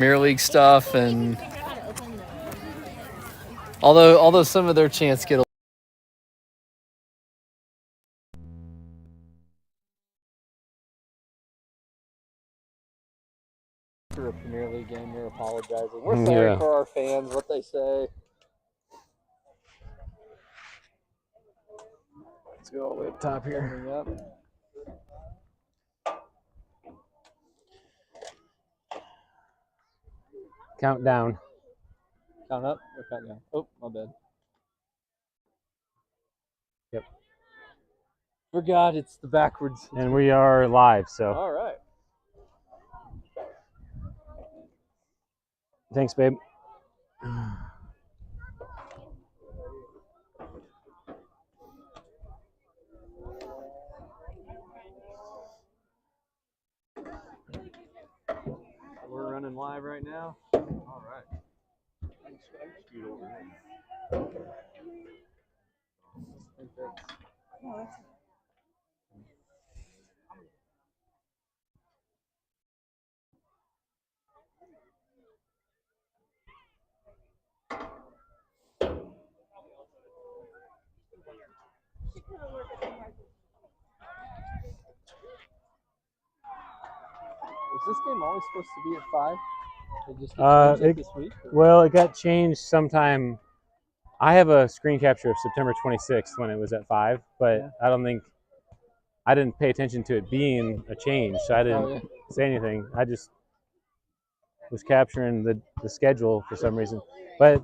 Premier League stuff, and although some of their chants get for a Premier League game, we're apologizing. We're sorry for our fans, what they say. Let's go all the way up top here. Yep. Count down. Count up or count down? Oh, my bad. Yep. Forgot it's the backwards. And we are live, so. All right. Thanks, babe. We're running live right now. All right. Was this game always supposed to be at 5? They just changed it this week? Well, it got changed sometime. I have a screen capture of September 26th when it was at 5, but yeah. I didn't pay attention to it being a change, so I didn't say anything. I just was capturing the schedule for some reason. But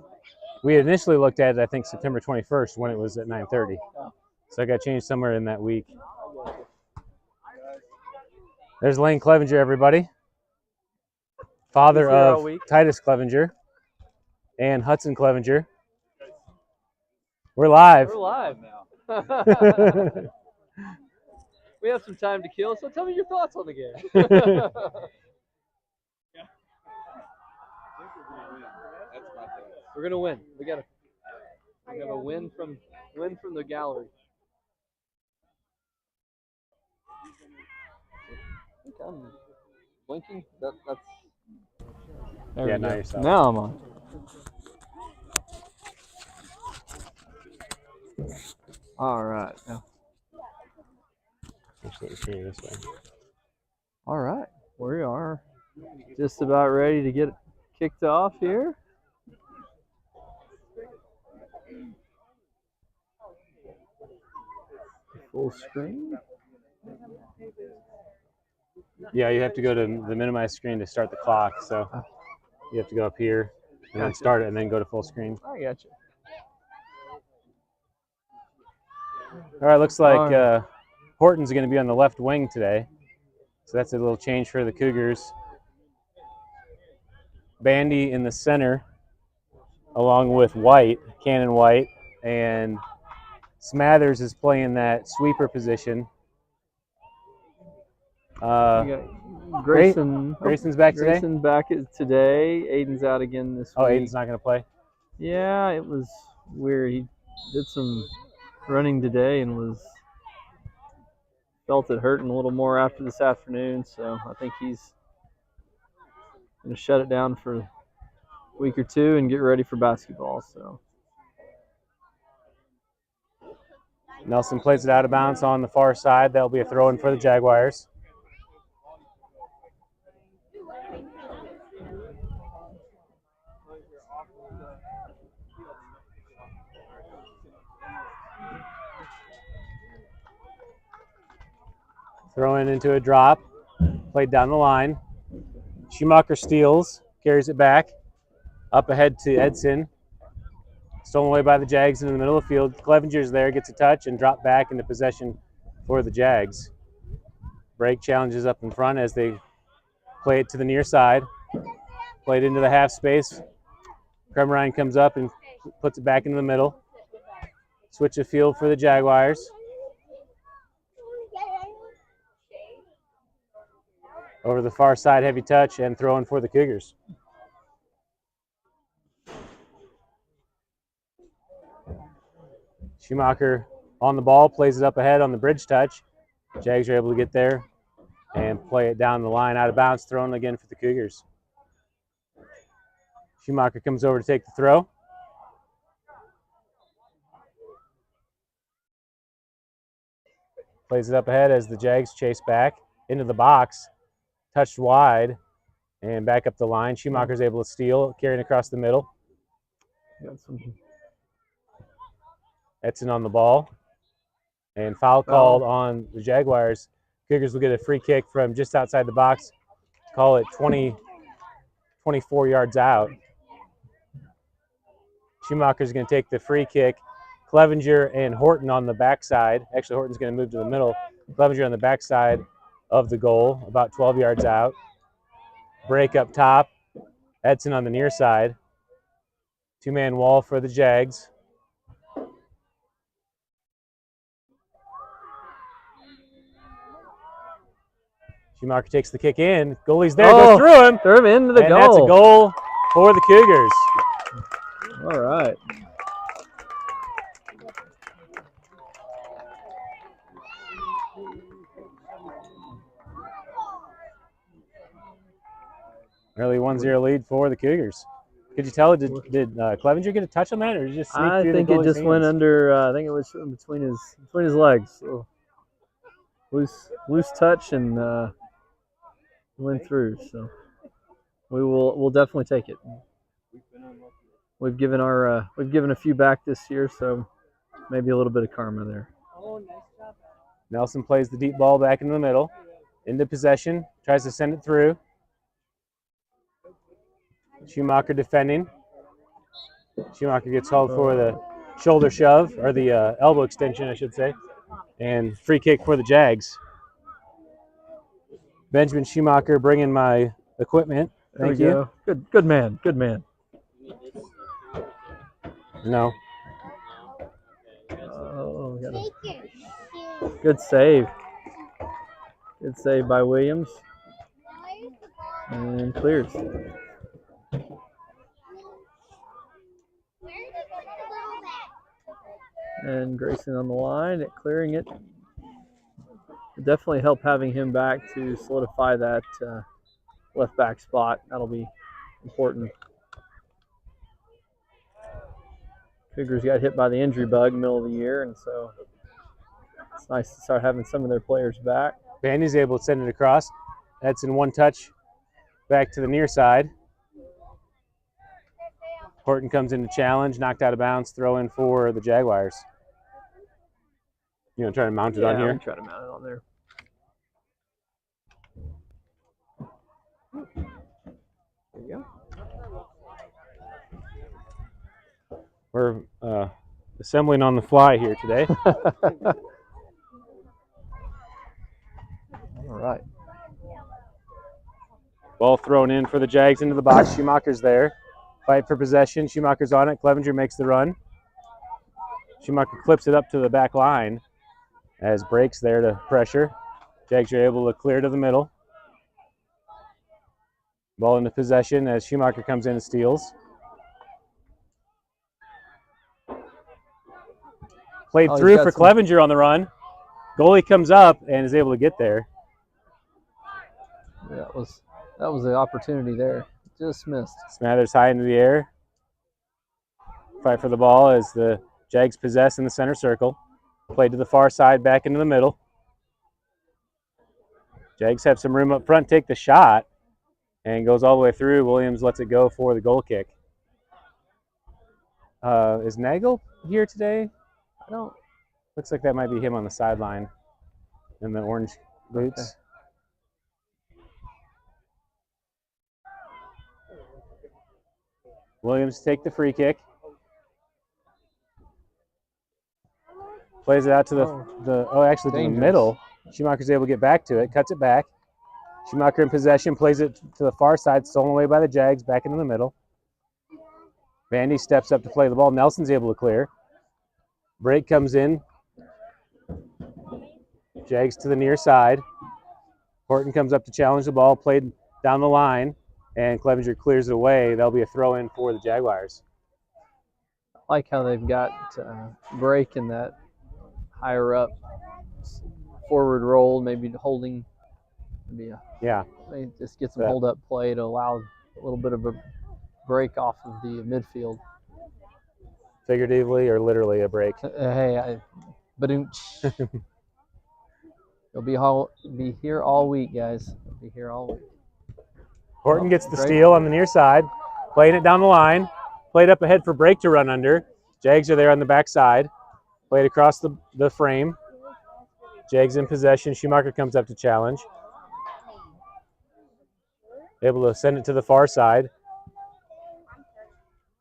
we initially looked at it, I think, September 21st when it was at 9:30. Oh. So it got changed somewhere in that week. There's Lane Clevenger, everybody. Father of Titus Clevenger and Hudson Clevenger. We're live. We're live now. We have some time to kill, so tell me your thoughts on the game. We're gonna win. We got a win from the gallery. I think I'm blinking. That's. There yeah, we go. yourself. Now I'm on. All right. Now. This way. All right. We are just about ready to get kicked off here. Full screen. Yeah, you have to go to the minimize screen to start the clock. So you have to go up here and then start it and then go to full screen. I got you. All right, looks like Horton's going to be on the left wing today. So that's a little change for the Cougars. Bandy in the center, along with White, Cannon White, and Smathers is playing that sweeper position. Grayson's back today? Grayson's back today. Aiden's out again this week. Oh, Aiden's not going to play? Yeah, it was weird. He did some running today and felt it hurting a little more after this afternoon, so I think he's going to shut it down for a week or two and get ready for basketball. So Nelson plays it out of bounds on the far side. That'll be a throw-in for the Jaguars. Throwing into a drop, played down the line. Schumacher steals, carries it back, up ahead to Edson. Stolen away by the Jags in the middle of the field. Clevenger's there, gets a touch, and dropped back into possession for the Jags. Break challenges up in front as they play it to the near side. Played into the half space. Kremerine comes up and puts it back into the middle. Switch of field for the Jaguars. Over the far side, heavy touch, and throwing for the Cougars. Schumacher on the ball, plays it up ahead on the bridge touch. Jags are able to get there and play it down the line out of bounds, thrown again for the Cougars. Schumacher comes over to take the throw. Plays it up ahead as the Jags chase back into the box. Touched wide and back up the line. Schumacher's able to steal, carrying across the middle. Edson on the ball. And foul called on the Jaguars. Cougars will get a free kick from just outside the box. Call it 24 yards out. Schumacher's going to take the free kick. Clevenger and Horton on the backside. Actually, Horton's going to move to the middle. Clevenger on the backside of the goal, about 12 yards out. Break up top. Edson on the near side. Two-man wall for the Jags. Schumacher takes the kick in. Goalie's there, goes through him. Throw him into the goal. And that's a goal for the Cougars. All right. Early 1-0 lead for the Cougars. Could you tell? Did Clevenger get a touch on that, or just sneak I through think the it goalie's just hands? went under. I think it was between his legs. So loose touch and went through. So we'll definitely take it. We've given a few back this year, so maybe a little bit of karma there. Nelson plays the deep ball back into the middle, into possession, tries to send it through. Schumacher defending. Schumacher gets called for the shoulder shove, or the elbow extension, I should say, and free kick for the Jags. Benjamin Schumacher bringing my equipment. Thank you. Good man. No. Oh, good save. Good save by Williams. And clears. And Grayson on the line, clearing it. It'll definitely help having him back to solidify that left back spot. That'll be important. Cougars got hit by the injury bug middle of the year, and so it's nice to start having some of their players back. Bandy's able to send it across. That's in one touch back to the near side. Horton comes in to challenge, knocked out of bounds, throw in for the Jaguars. You want to try to mount it on here? I'm trying to mount it on there. There you go. We're assembling on the fly here today. All right. Ball thrown in for the Jags into the box. Schumacher's there. Fight for possession. Schumacher's on it. Clevenger makes the run. Schumacher clips it up to the back line as breaks there to pressure. Jags are able to clear to the middle. Ball into possession as Schumacher comes in and steals. Played through for Clevenger on the run. Goalie comes up and is able to get there. Yeah, that was the opportunity there. Just missed. Smathers high into the air. Fight for the ball as the Jags possess in the center circle. Played to the far side, back into the middle. Jags have some room up front, take the shot, and goes all the way through. Williams lets it go for the goal kick. Is Nagel here today? Looks like that might be him on the sideline in the orange boots. Okay. Williams take the free kick. Plays it out to to the middle. Schumacher's able to get back to it, cuts it back. Schumacher in possession, plays it to the far side, stolen away by the Jags, back into the middle. Vandy steps up to play the ball. Nelson's able to clear. Break comes in. Jags to the near side. Horton comes up to challenge the ball, played down the line, and Clevenger clears it away. That'll be a throw-in for the Jaguars. I like how they've got Break in that higher up forward roll, maybe holding. Maybe just get some hold-up play to allow a little bit of a break off of the midfield. Figuratively or literally a break. Hey, you'll be here all week, guys. You'll be here all week. Horton gets the steal on the near side, playing it down the line, played up ahead for break to run under. Jags are there on the back side, played across the frame. Jags in possession. Schumacher comes up to challenge. Able to send it to the far side.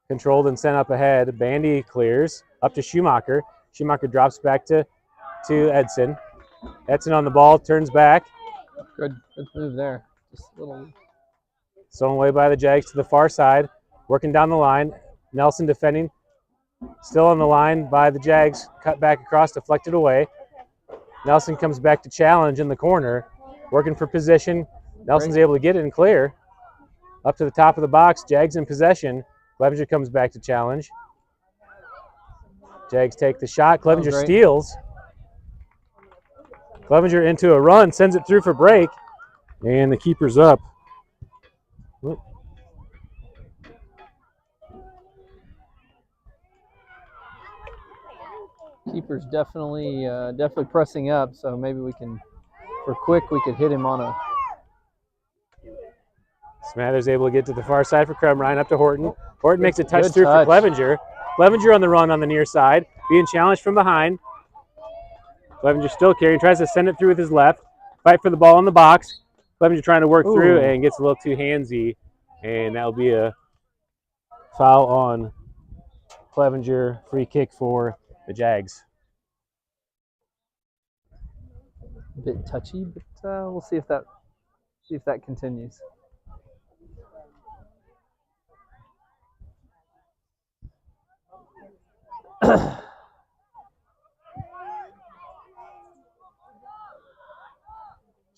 Controlled and sent up ahead. Bandy clears up to Schumacher. Schumacher drops back to Edson. Edson on the ball, turns back. Good move there. Just a little. Stolen away by the Jags to the far side. Working down the line. Nelson defending. Still on the line by the Jags. Cut back across, deflected away. Nelson comes back to challenge in the corner. Working for position. Nelson's able to get it and clear. Up to the top of the box. Jags in possession. Clevenger comes back to challenge. Jags take the shot. Clevenger steals. Clevenger into a run. Sends it through for break. And the keeper's up. Whoop. Keeper's definitely pressing up, so maybe we can, for quick, we could hit him on a. Smathers able to get to the far side for Crumrine, up to Horton. Horton makes a touch through for Clevenger. Clevenger on the run on the near side, being challenged from behind. Clevenger still carrying, tries to send it through with his left. Fight for the ball in the box. Clevenger trying to work through and gets a little too handsy, and that'll be a foul on Clevenger. Free kick for the Jags. A bit touchy, but we'll see if that continues.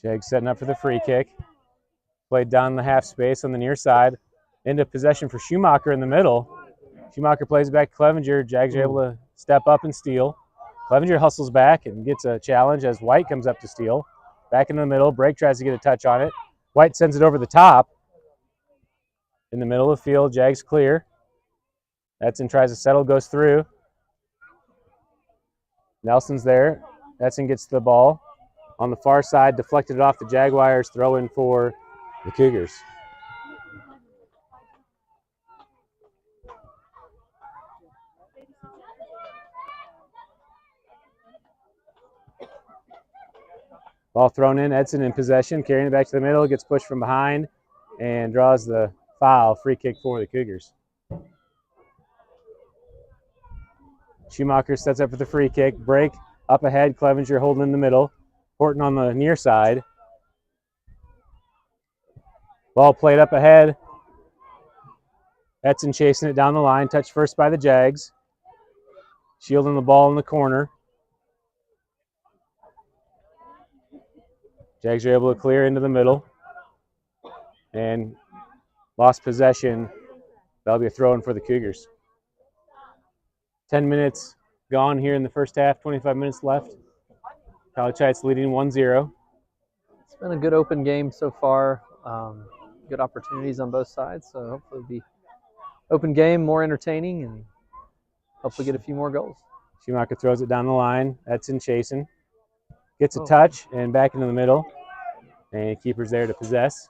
Jags setting up for the free kick. Played down the half space on the near side. Into possession for Schumacher in the middle. Schumacher plays back to Clevenger. Jags are able to step up and steal. Clevenger hustles back and gets a challenge as White comes up to steal. Back in the middle. Break tries to get a touch on it. White sends it over the top. In the middle of the field. Jags clear. Edson tries to settle, goes through. Nelson's there. Edson gets the ball. On the far side, deflected it off the Jaguars. Throw in for the Cougars. Ball thrown in. Edson in possession, carrying it back to the middle. Gets pushed from behind and draws the foul. Free kick for the Cougars. Schumacher sets up for the free kick. Break up ahead. Clevenger holding in the middle. Horton on the near side. Ball played up ahead. Edson chasing it down the line. Touched first by the Jags. Shielding the ball in the corner. Jags are able to clear into the middle. And lost possession. That'll be a throw-in for the Cougars. 10 minutes gone here in the first half. 25 minutes left. College Heights leading 1-0. It's been a good open game so far. Good opportunities on both sides, so hopefully it'll be open game, more entertaining, and hopefully get a few more goals. Schumacher throws it down the line. Edson chasing. Gets a touch and back into the middle. And keeper's there to possess.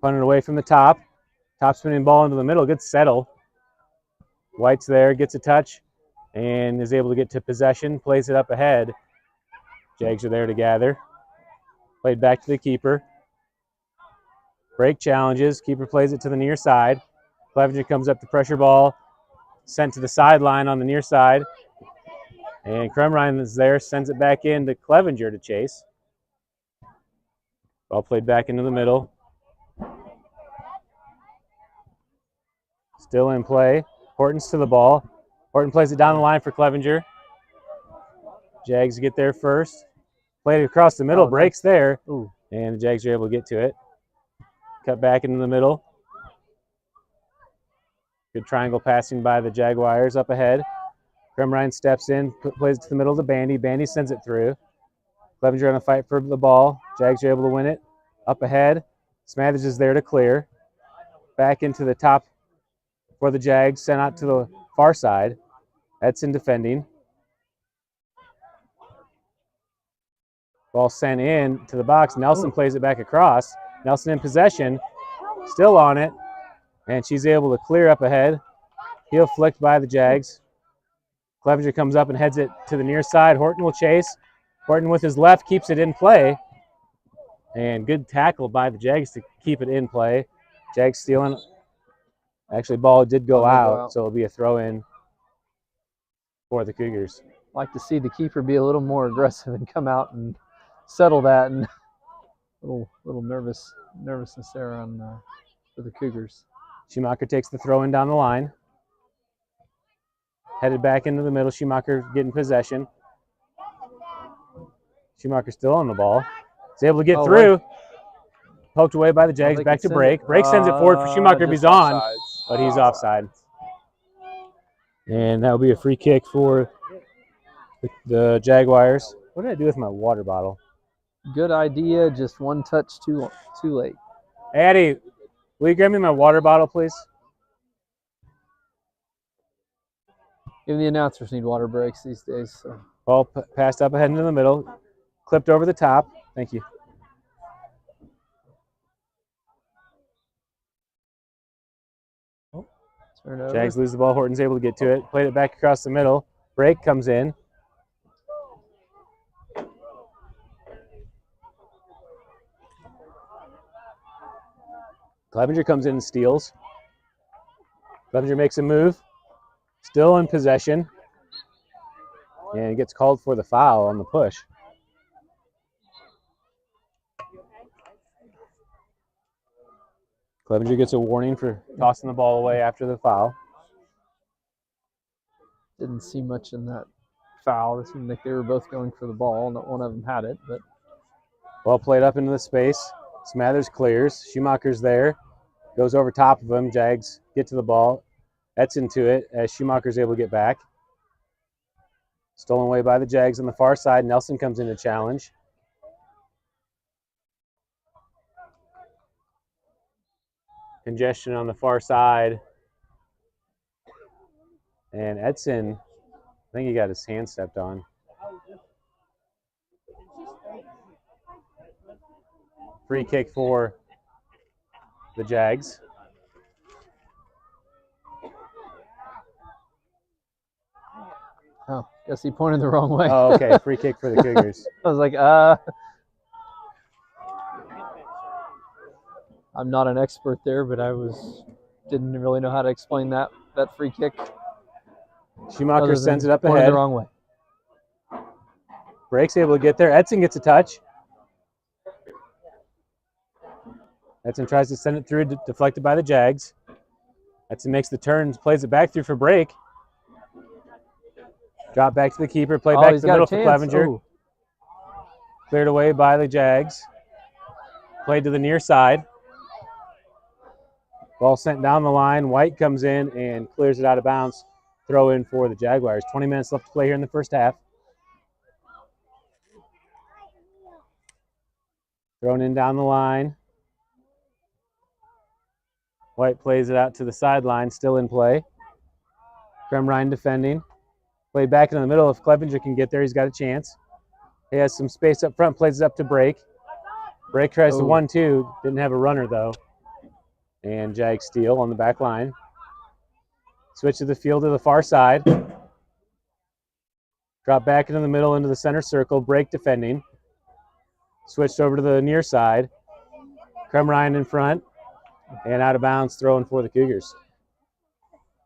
Punted away from the top. Top spinning ball into the middle. Good settle. White's there, gets a touch, and is able to get to possession. Plays it up ahead. Jags are there to gather. Played back to the keeper. Break challenges. Keeper plays it to the near side. Clevenger comes up the pressure ball. Sent to the sideline on the near side. And Crumrine is there, sends it back in to Clevenger to chase. Ball played back into the middle. Still in play. Horton's to the ball. Horton plays it down the line for Clevenger. Jags get there first. Played it across the middle, breaks there. And the Jags are able to get to it. Cut back into the middle. Good triangle passing by the Jaguars up ahead. Crumrine steps in, plays it to the middle of the Bandy. Bandy sends it through. Clevenger on a fight for the ball. Jags are able to win it. Up ahead. Smathers is there to clear. Back into the top for the Jags, sent out to the far side. Edson defending. Ball sent in to the box. Nelson plays it back across. Nelson in possession, still on it, and she's able to clear up ahead. Heel flicked by the Jags. Clevenger comes up and heads it to the near side. Horton will chase. Horton with his left keeps it in play. And good tackle by the Jags to keep it in play. Jags stealing. Actually, ball did go out, so it'll be a throw-in for the Cougars. Like to see the keeper be a little more aggressive and come out and settle that, and little nervousness there on for the Cougars. Schumacher takes the throw-in down the line. Headed back into the middle. Schumacher getting possession. Schumacher still on the ball. He's able to get through. Poked away by the Jags. Back to Brake. Brake sends it forward for Schumacher. He's on, but he's offside. And that'll be a free kick for the Jaguars. What did I do with my water bottle? Good idea. Just one touch too late. Addie, will you grab me my water bottle, please? Even the announcers need water breaks these days. So. Ball passed up ahead into the middle. Clipped over the top. Thank you. Jags lose the ball. Horton's able to get to it. Played it back across the middle. Brake comes in. Clevenger comes in and steals. Clevenger makes a move. Still in possession. And he gets called for the foul on the push. Clevenger gets a warning for tossing the ball away after the foul. Didn't see much in that foul. It seemed like they were both going for the ball. Not one of them had it, but ball played up into the space. Smathers clears. Schumacher's there. Goes over top of him. Jags get to the ball. Edson to it as Schumacher's able to get back. Stolen away by the Jags on the far side. Nelson comes in to challenge. Congestion on the far side. And Edson, I think he got his hand stepped on. Free kick for the Jags. Oh, guess he pointed the wrong way. Oh, okay. Free kick for the Cougars. I was like, I'm not an expert there, but didn't really know how to explain that free kick. Schumacher sends it up ahead. Pointed the wrong way. Brake's able to get there. Edson gets a touch. Edson tries to send it through, deflected by the Jags. Edson makes the turn, plays it back through for Brake. Drop back to the keeper, play back to the middle for Clevenger. Oh. Cleared away by the Jags. Played to the near side. Ball sent down the line. White comes in and clears it out of bounds. Throw in for the Jaguars. 20 minutes left to play here in the first half. Thrown in down the line. White plays it out to the sideline, still in play. Kremrine defending. Played back in the middle. If Clevenger can get there, he's got a chance. He has some space up front, plays it up to Brake. Brake tries to 1-2. Didn't have a runner, though. And Jags steal on the back line. Switch to the field to the far side. Drop back into the middle into the center circle. Brake defending. Switched over to the near side. Kremrine in front. And out of bounds, throwing for the Cougars.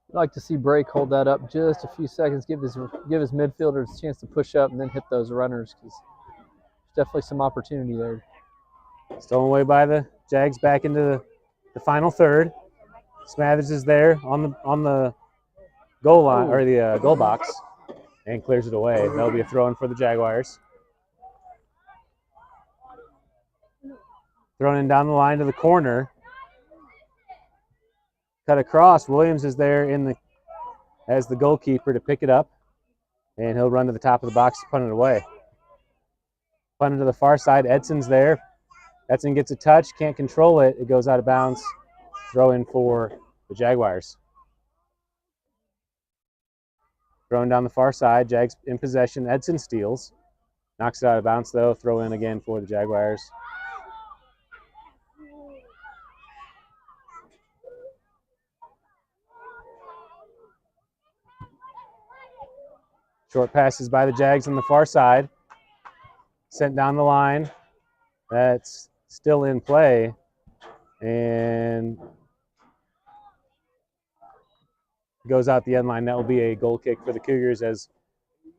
I'd like to see Brake hold that up just a few seconds, give his midfielders a chance to push up and then hit those runners, because there's definitely some opportunity there. Stolen away by the Jags back into the final third. Smathers is there on the goal line, or the goal box, and clears it away. That'll be a throw-in for the Jaguars. Thrown in down the line to the corner. Cut across. Williams is there as the goalkeeper to pick it up, and he'll run to the top of the box to punt it away. Punt it to the far side. Edson's there. Edson gets a touch, can't control it. It goes out of bounds. Throw in for the Jaguars. Throwing down the far side. Jags in possession. Edson steals. Knocks it out of bounds, though. Throw in again for the Jaguars. Short passes by the Jags on the far side. Sent down the line. That's still in play. And goes out the end line. That will be a goal kick for the Cougars as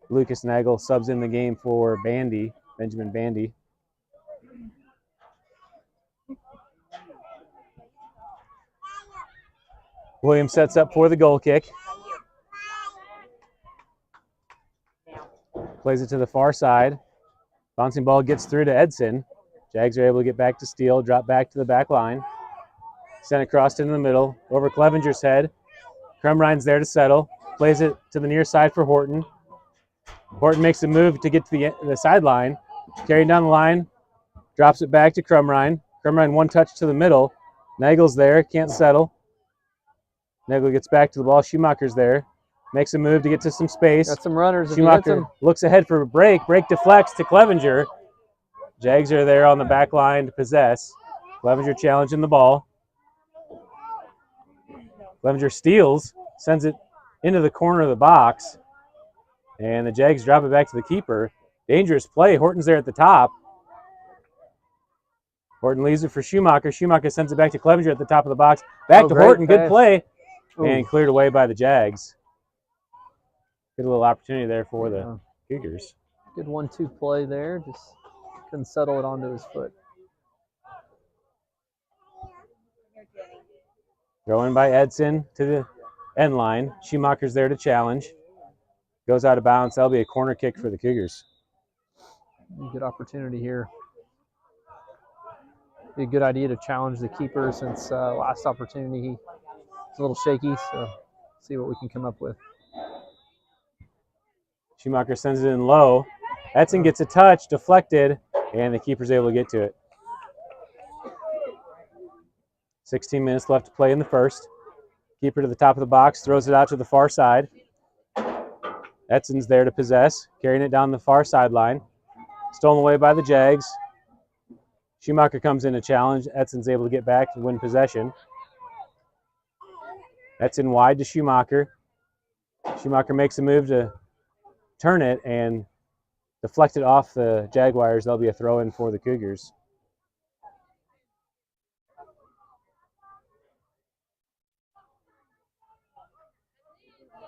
Lucas Nagel subs in the game for Bandy, Benjamin Bandy. Williams sets up for the goal kick. Plays it to the far side. Bouncing ball gets through to Edson. Jags are able to get back to steal, drop back to the back line. Sent across into the middle, over Clevenger's head. Crumrine's there to settle. Plays it to the near side for Horton. Horton makes a move to get to the sideline. Carrying down the line. Drops it back to Crumrine. Crumrine one touch to the middle. Nagel's there, can't settle. Nagel gets back to the ball. Schumacher's there. Makes a move to get to some space. Got some runners. Schumacher looks ahead for a break. Break deflects to Clevenger. Jags are there on the back line to possess. Clevenger challenging the ball. Clevenger steals, sends it into the corner of the box. And the Jags drop it back to the keeper. Dangerous play. Horton's there at the top. Horton leaves it for Schumacher. Schumacher sends it back to Clevenger at the top of the box. Back to Horton. Good play. Ooh. And cleared away by the Jags. Good little opportunity there for the Cougars. Good 1-2 play there. Just couldn't settle it onto his foot. Throw in by Edson to the end line. Schumacher's there to challenge. Goes out of bounds. That'll be a corner kick for the Cougars. Good opportunity here. Be a good idea to challenge the keeper since last opportunity he was a little shaky. So see what we can come up with. Schumacher sends it in low. Edson gets a touch, deflected, and the keeper's able to get to it. 16 minutes left to play in the first. Keeper to the top of the box, throws it out to the far side. Edson's there to possess, carrying it down the far sideline. Stolen away by the Jags. Schumacher comes in to challenge. Edson's able to get back and win possession. Edson wide to Schumacher. Schumacher makes a move to turn it and deflect it off the Jaguars. That'll be a throw-in for the Cougars.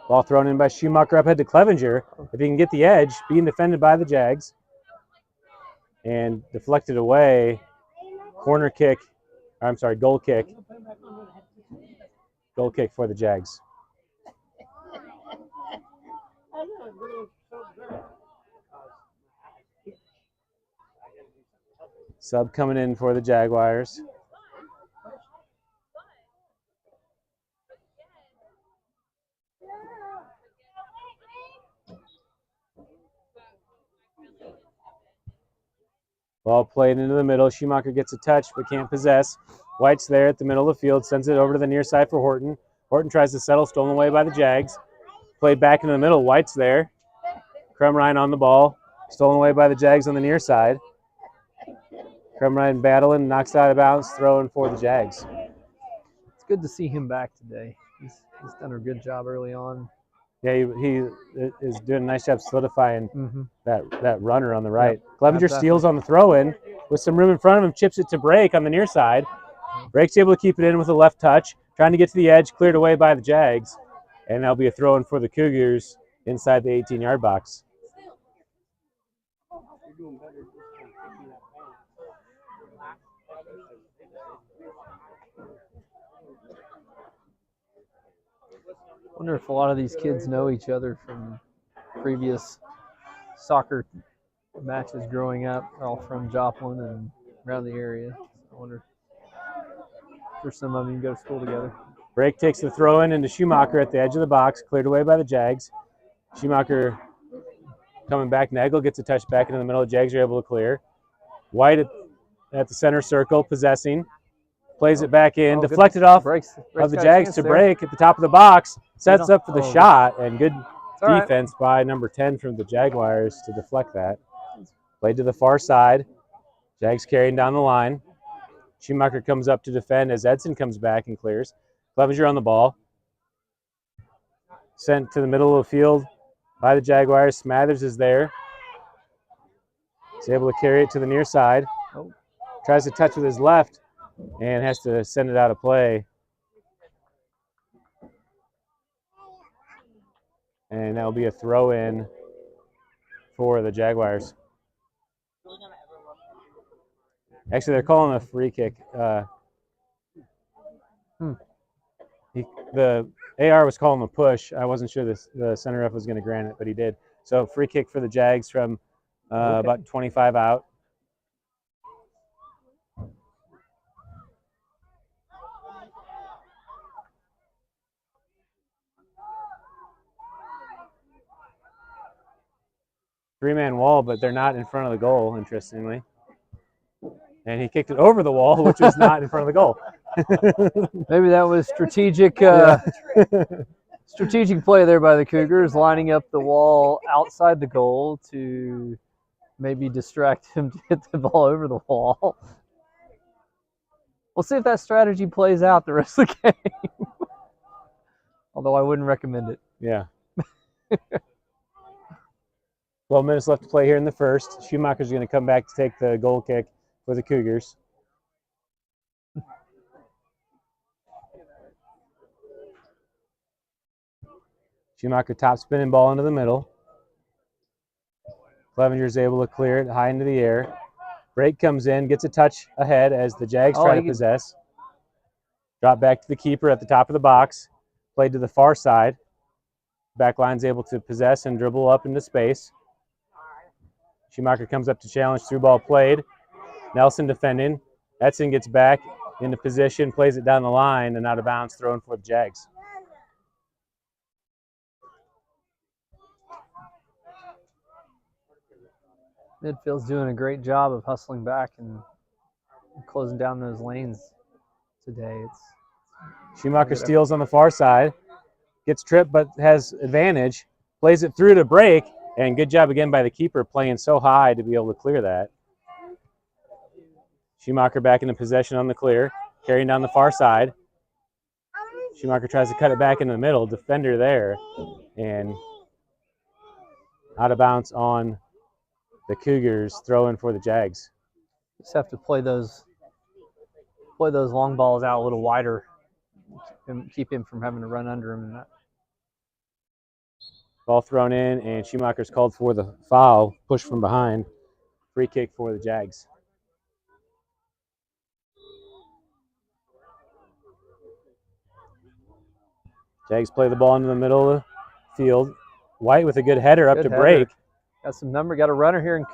Ball thrown in by Schumacher up ahead to Clevenger. If he can get the edge, being defended by the Jags. And deflected away. Corner kick. I'm sorry, goal kick. Goal kick for the Jags. Sub coming in for the Jaguars. Ball played into the middle. Schumacher gets a touch but can't possess. White's there at the middle of the field. Sends it over to the near side for Horton. Horton tries to settle. Stolen away by the Jags. Played back into the middle. White's there. Crumrine on the ball. Stolen away by the Jags on the near side. Crumrine battling. Knocks out of bounds. Throwing for the Jags. It's good to see him back today. He's done a good job early on. Yeah, he is doing a nice job solidifying that runner on the right. Yep, Clevenger steals on the throw-in with some room in front of him, chips it to Brake on the near side. Brake's able to keep it in with a left touch, trying to get to the edge, cleared away by the Jags. And that'll be a throw-in for the Cougars inside the 18-yard box. I wonder if a lot of these kids know each other from previous soccer matches growing up. They're all from Joplin and around the area. I wonder if there's some of them go to school together. Brake takes the throw-in into Schumacher at the edge of the box, cleared away by the Jags. Schumacher coming back. Nagel gets a touch back into the middle. The Jags are able to clear. White at the center circle, possessing. Plays it back in, Oh, deflected off breaks of the got a Jags chance to there. break at the top of the box. Sets up for the Oh, shot, and good all right. defense by number 10 from the Jaguars to deflect that. Played to the far side. Jags carrying down the line. Schumacher comes up to defend as Edson comes back and clears. Clevenger on the ball. Sent to the middle of the field by the Jaguars. Smathers is there. He's able to carry it to the near side. Tries to touch with his left and has to send it out of play. And that will be a throw in for the Jaguars. Actually, they're calling a free kick. The AR was calling a push. I wasn't sure the center ref was going to grant it, but he did. So free kick for the Jags from about 25 out. Three-man wall, but they're not in front of the goal, interestingly. And he kicked it over the wall, which was not in front of the goal. Maybe that was strategic strategic play there by the Cougars, lining up the wall outside the goal to maybe distract him to hit the ball over the wall. We'll see if that strategy plays out the rest of the game. Although I wouldn't recommend it. Yeah. 12 minutes left to play here in the first. Schumacher's going to come back to take the goal kick for the Cougars. Schumacher top spinning ball into the middle. Clevenger's able to clear it high into the air. Break comes in, gets a touch ahead as the Jags try to possess. Drop back to the keeper at the top of the box. Played to the far side. Back line's able to possess and dribble up into space. Schumacher comes up to challenge, through ball played. Nelson defending. Edson gets back into position, plays it down the line, and out of bounds, thrown for the Jags. Midfield's doing a great job of hustling back and closing down those lanes today. Schumacher steals on the far side. Gets tripped but has advantage. Plays it through to break. And good job again by the keeper, playing so high to be able to clear that. Schumacher back into possession on the clear, carrying down the far side. Schumacher tries to cut it back into the middle. Defender there. And out of bounds on the Cougars, throwing for the Jags. Just have to play those long balls out a little wider and keep him from having to run under him. And that. Ball thrown in, and Schumacher's called for the foul, push from behind. Free kick for the Jags. Jags play the ball into the middle of the field. White with a good header up to break. Got some number, got a runner here, and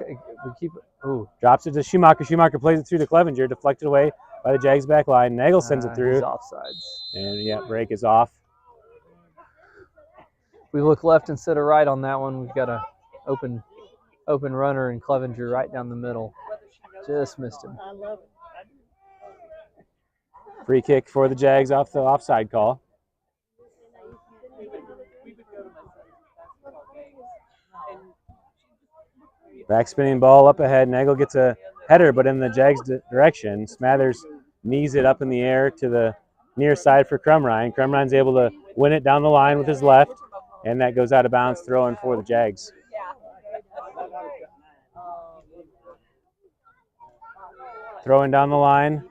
we keep it. Ooh. Drops it to Schumacher. Schumacher plays it through to Clevenger, deflected away by the Jags back line. Nagel sends it through. He's offsides. And yeah, break is off. We look left instead of right on that one. We've got a open runner and Clevenger right down the middle. Just missed him. Free kick for the Jags off the offside call. Back spinning ball up ahead. Nagel gets a header, but in the Jags direction. Smathers knees it up in the air to the near side for Crumrine. Crumrine's able to win it down the line with his left. And that goes out of bounds, throwing for the Jags. Throwing down the line.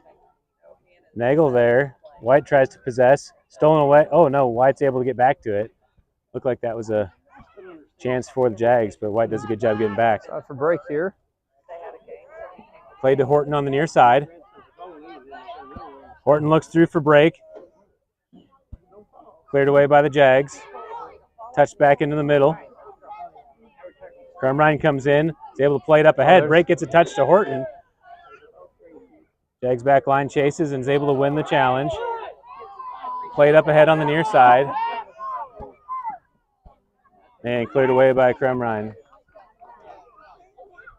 Nagel there. White tries to possess. Stolen away. Oh, no. White's able to get back to it. Looked like that was a chance for the Jags, but White does a good job getting back. Sorry for break here. Played to Horton on the near side. Horton looks through for break. Cleared away by the Jags. Touched back into the middle. Crumrine comes in. He's able to play it up ahead. Break gets a touch to Horton. Jags back line chases and is able to win the challenge. Played up ahead on the near side. And cleared away by Crumrine.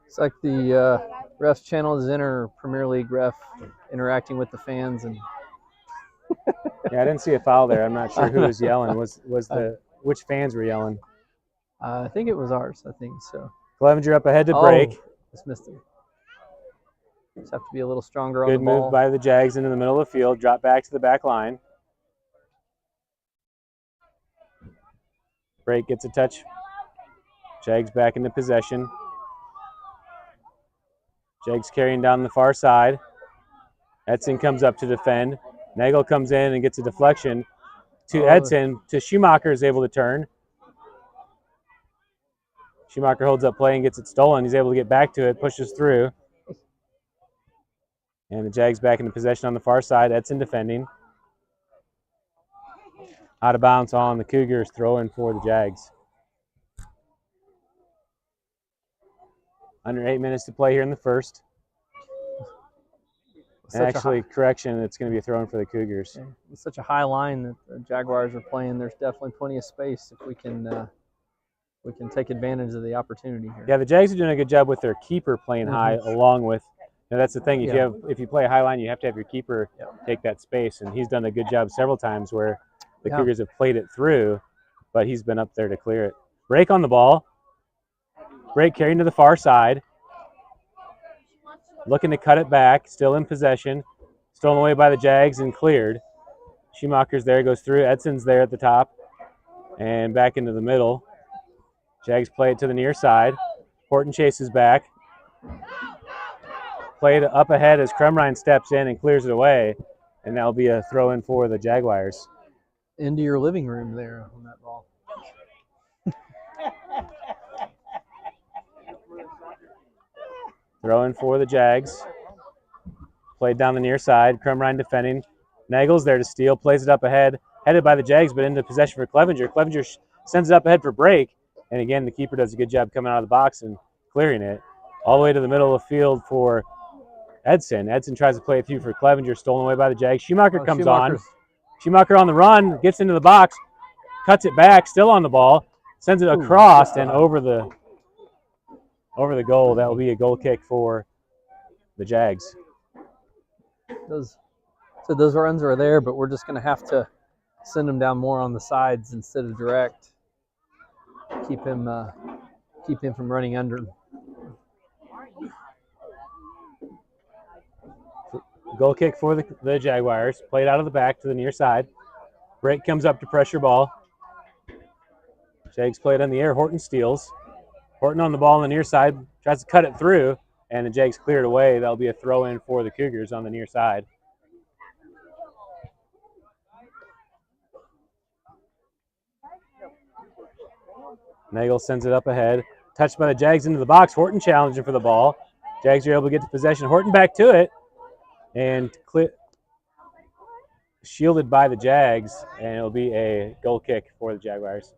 It's like the ref channel is inner Premier League ref interacting with the fans, and Yeah, I didn't see a foul there. I'm not sure who was yelling. Which fans were yelling? I think it was ours. I think so. Clevenger up ahead to break. Just missed it. Just have to be a little stronger on Good the ball. move by the Jags into the middle of the field. Drop back to the back line. Break gets a touch. Jags back into possession. Jags carrying down the far side. Edson comes up to defend. Nagel comes in and gets a deflection to Edson. To Schumacher is able to turn. Schumacher holds up play and gets it stolen. He's able to get back to it, pushes through. And the Jags back into possession on the far side. Edson defending. Out of bounds on the Cougars, throw in for the Jags. Under 8 minutes to play here in the first. And actually, correction, it's going to be a throw in for the Cougars. It's such a high line that the Jaguars are playing. There's definitely plenty of space if we can take advantage of the opportunity here. Yeah, the Jags are doing a good job with their keeper playing high, along with. Now that's the thing. If you play a high line, you have to have your keeper take that space, and he's done a good job several times where the Cougars have played it through, but he's been up there to clear it. Break on the ball. Break carrying to the far side. Looking to cut it back. Still in possession. Stolen away by the Jags and cleared. Schumacher's there, goes through. Edson's there at the top. And back into the middle. Jags play it to the near side. Horton chases back. Played up ahead as Krumrein steps in and clears it away. And that'll be a throw in for the Jaguars. Into your living room there on that ball. Throw in for the Jags. Played down the near side. Krumrein defending. Nagel's there to steal. Plays it up ahead. Headed by the Jags, but into possession for Clevenger. Clevenger sends it up ahead for break. And again, the keeper does a good job coming out of the box and clearing it. All the way to the middle of the field for Edson. Edson tries to play it through for Clevenger. Stolen away by the Jags. Schumacher comes on. Schumacher on the run. Gets into the box. Cuts it back. Still on the ball. Sends it across and over the goal. That will be a goal kick for the Jags. Those runs are there, but we're just going to have to send them down more on the sides instead of direct. Keep him from running under. Goal kick for the Jaguars. Played out of the back to the near side. Break comes up to pressure ball. Jags play it on the air. Horton steals. Horton on the ball on the near side. Tries to cut it through, and the Jags clear it away. That'll be a throw in for the Cougars on the near side. Nagel sends it up ahead. Touched by the Jags into the box. Horton challenging for the ball. Jags are able to get to possession. Horton back to it. And shielded by the Jags. And it'll be a goal kick for the Jaguars.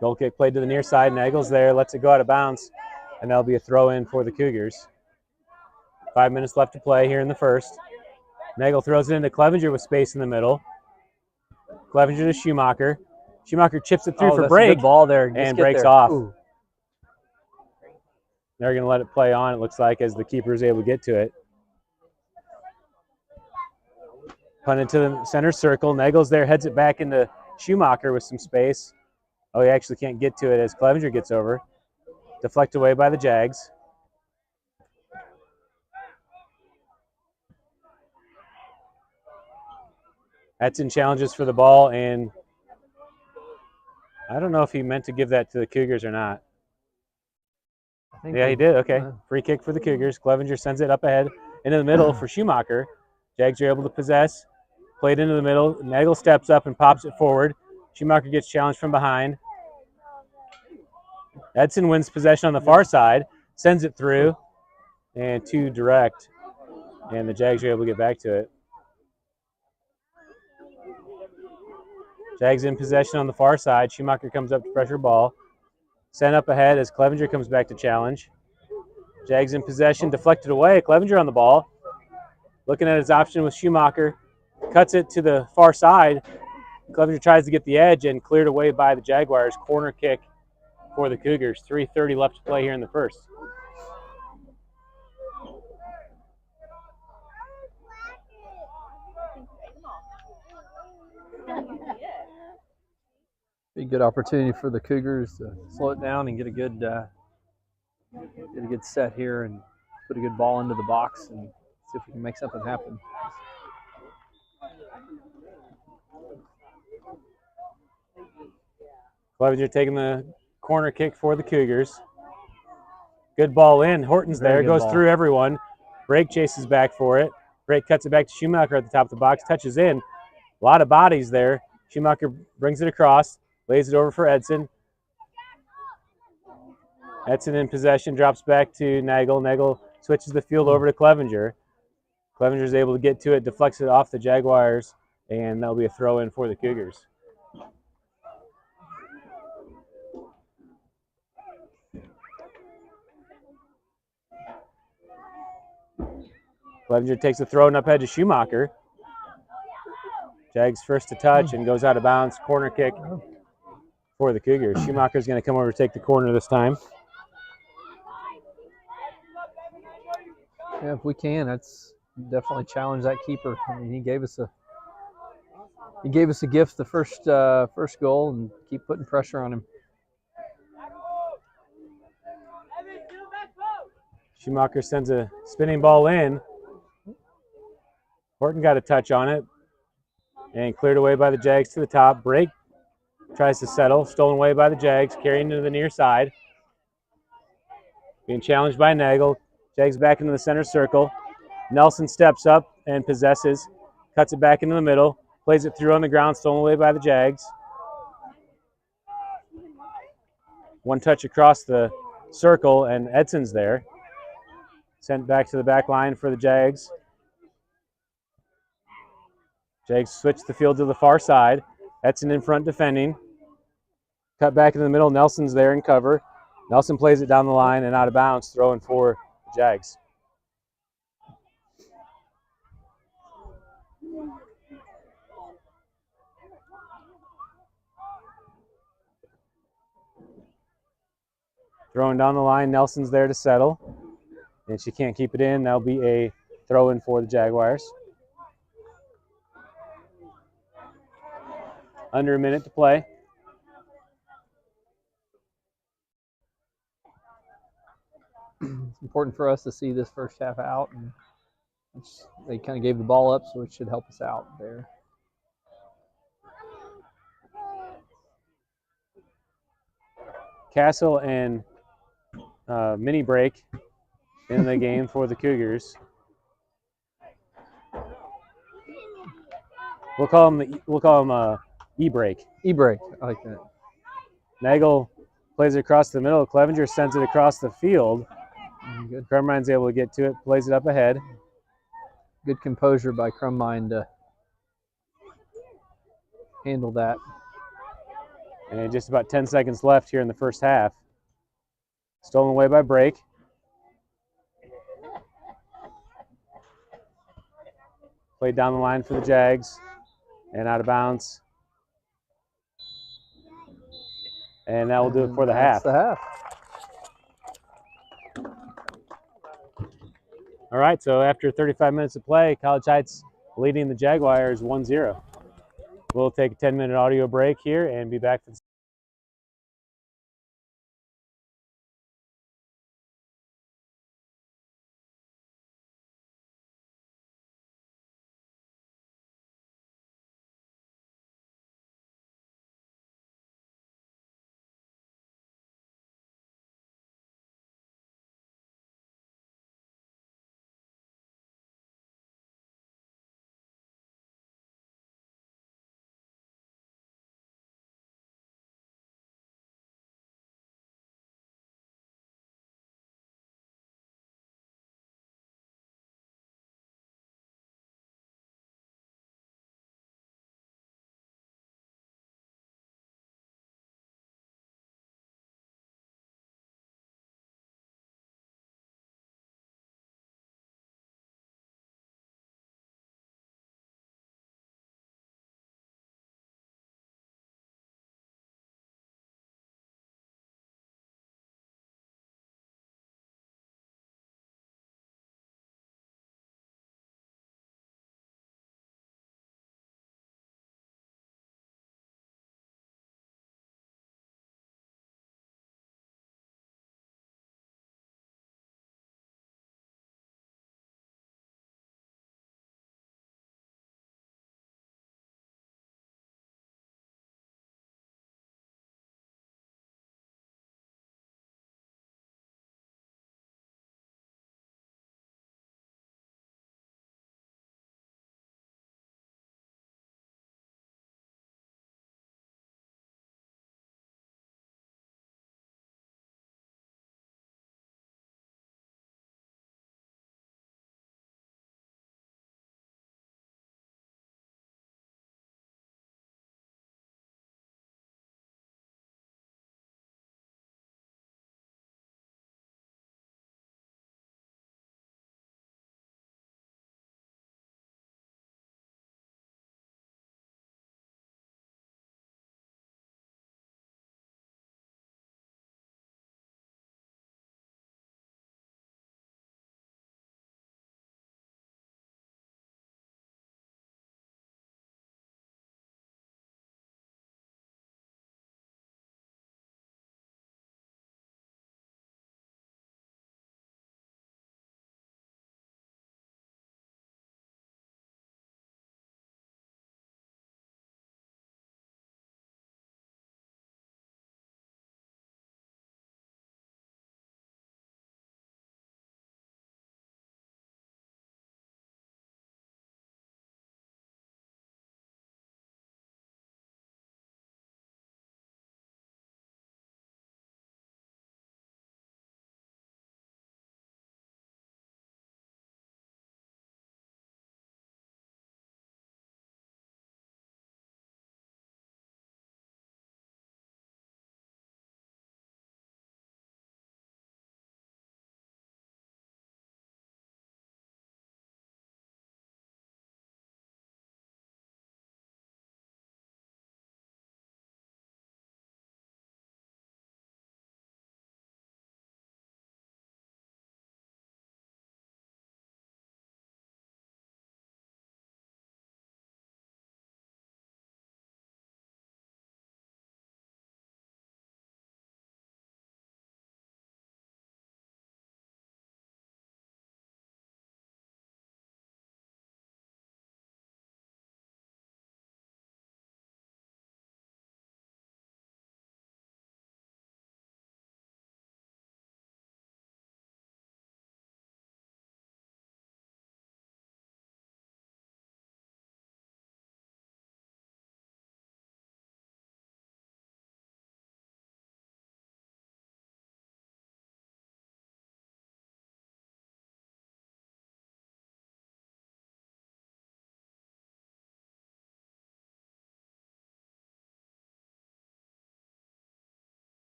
Goal kick played to the near side. Nagel's there. Lets it go out of bounds. And that'll be a throw in for the Cougars. 5 minutes left to play here in the first. Nagel throws it into Clevenger with space in the middle. Clevenger to Schumacher. Schumacher chips it through for break. Good ball there. And breaks off. They're going to let it play on, it looks like, as the keeper is able to get to it. Punted to the center circle. Nagel's there, heads it back into Schumacher with some space. Oh, he actually can't get to it as Clevenger gets over. Deflected away by the Jags. Edson challenges for the ball, and I don't know if he meant to give that to the Cougars or not. Yeah, he did. Okay. Free kick for the Cougars. Clevenger sends it up ahead into the middle for Schumacher. Jags are able to possess. Played into the middle. Nagel steps up and pops it forward. Schumacher gets challenged from behind. Edson wins possession on the far side. Sends it through. And too direct. And the Jags are able to get back to it. Jags in possession on the far side. Schumacher comes up to pressure ball. Sent up ahead as Clevenger comes back to challenge. Jags in possession, deflected away. Clevenger on the ball. Looking at his option with Schumacher. Cuts it to the far side. Clevenger tries to get the edge and cleared away by the Jaguars. Corner kick for the Cougars. 3:30 left to play here in the first. Be a good opportunity for the Cougars to slow it down and get a good set here and put a good ball into the box and see if we can make something happen. Clevenger taking the corner kick for the Cougars. Good ball in. Horton's there. Goes through everyone. Brake chases back for it. Brake cuts it back to Schumacher at the top of the box. Touches in. A lot of bodies there. Schumacher brings it across. Lays it over for Edson. Edson in possession. Drops back to Nagel. Nagel switches the field over to Clevenger. Clevenger is able to get to it. Deflects it off the Jaguars. And that'll be a throw in for the Cougars. Clevenger takes a throw and up head to Schumacher. Jags first to touch and goes out of bounds. Corner kick for the Cougars. Schumacher's going to come over to take the corner this time. Yeah, if we can, that's definitely challenge that keeper. I mean, he gave us a gift the first goal, and keep putting pressure on him. Schumacher sends a spinning ball in. Horton got a touch on it and cleared away by the Jags to the top. Break tries to settle. Stolen away by the Jags. Carrying to the near side. Being challenged by Nagel. Jags back into the center circle. Nelson steps up and possesses. Cuts it back into the middle. Plays it through on the ground. Stolen away by the Jags. One touch across the circle, and Edson's there. Sent back to the back line for the Jags. Jags switch the field to the far side. Edson in front defending. Cut back into the middle. Nelson's there in cover. Nelson plays it down the line and out of bounds, throwing for the Jags. Throwing down the line. Nelson's there to settle. And she can't keep it in. That'll be a throw in for the Jaguars. Under a minute to play. It's important for us to see this first half out, and they kind of gave the ball up, so it should help us out there. Castle and mini break in the game for the Cougars. We'll call them e-break. E-break, I like that. Nagel plays it across the middle. Clevenger sends it across the field. Good. Crumrine's able to get to it, plays it up ahead. Good composure by Crummine to handle that. And just about 10 seconds left here in the first half. Stolen away by Brake. Played down the line for the Jags. And out of bounds. And that will do it for the half. That's the half. All right, so after 35 minutes of play, College Heights leading the Jaguars 1-0. We'll take a 10-minute audio break here and be back for the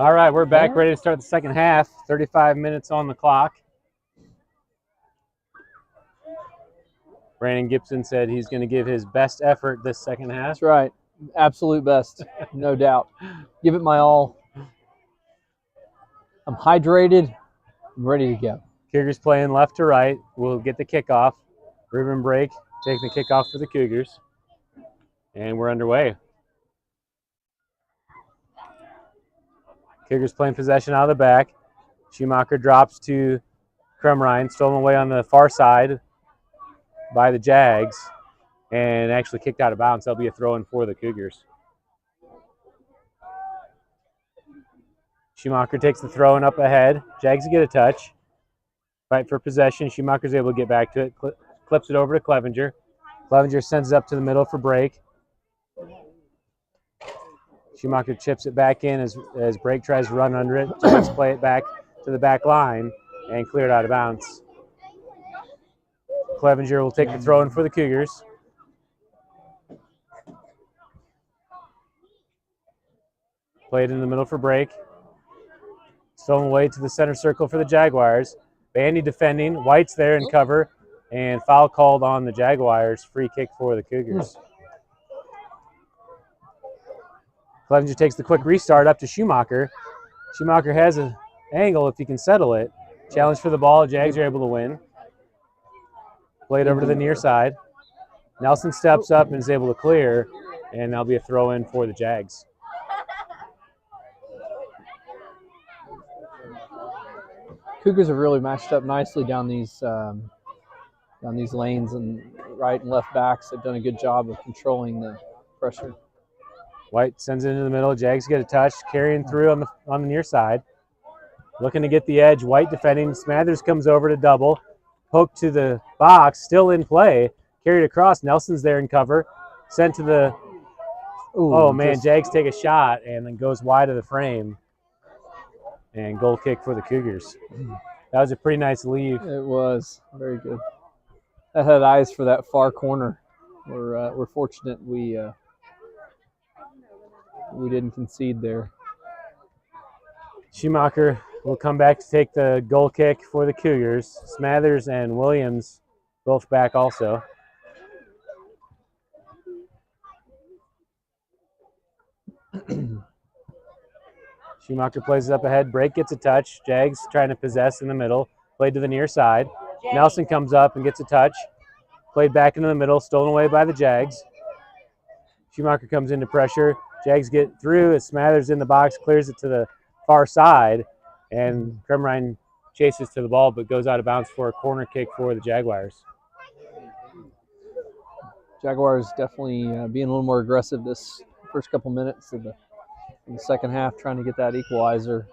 All right, we're back, ready to start the second half. 35 minutes on the clock. Brandon Gibson said he's going to give his best effort this second half. That's right. Absolute best, no doubt. Give it my all. I'm hydrated. I'm ready to go. Cougars playing left to right. We'll get the kickoff. Ribbon break, taking the kickoff for the Cougars. And we're underway. Cougars playing possession out of the back. Schumacher drops to Krumrein, stolen away on the far side by the Jags, and actually kicked out of bounds. That'll be a throw-in for the Cougars. Schumacher takes the throw-in up ahead. Jags get a touch. Fight for possession. Schumacher's able to get back to it. Clips it over to Clevenger. Clevenger sends it up to the middle for break. Schumacher chips it back in as Brake tries to run under it. Jags play it back to the back line and clear it out of bounds. Clevenger will take the throw-in for the Cougars. Played in the middle for Brake. Stolen away to the center circle for the Jaguars. Bandy defending. White's there in cover. And foul called on the Jaguars. Free kick for the Cougars. Clevenger takes the quick restart up to Schumacher. Schumacher has an angle if he can settle it. Challenge for the ball. Jags are able to win. Played over to the near side. Nelson steps up and is able to clear. And that'll be a throw-in for the Jags. Cougars have really matched up nicely down these lanes, and right and left backs have done a good job of controlling the pressure. White sends it into the middle. Jags get a touch, carrying through on the near side. Looking to get the edge. White defending. Smathers comes over to double. Poke to the box, still in play. Carried across. Nelson's there in cover. Sent to the... Ooh, oh, man, Jags take a shot and then goes wide of the frame. And goal kick for the Cougars. That was a pretty nice leave. It was. Very good. I had eyes for that far corner. We're fortunate we didn't concede there. Schumacher will come back to take the goal kick for the Cougars. Smathers and Williams both back also. Schumacher plays it up ahead. Brake gets a touch. Jags trying to possess in the middle. Played to the near side. Nelson comes up and gets a touch. Played back into the middle. Stolen away by the Jags. Schumacher comes into pressure. Jags get through. Smathers in the box. Clears it to the far side. And Krumrein chases to the ball but goes out of bounds for a corner kick for the Jaguars. Jaguars definitely being a little more aggressive this first couple minutes of the second half, trying to get that equalizer.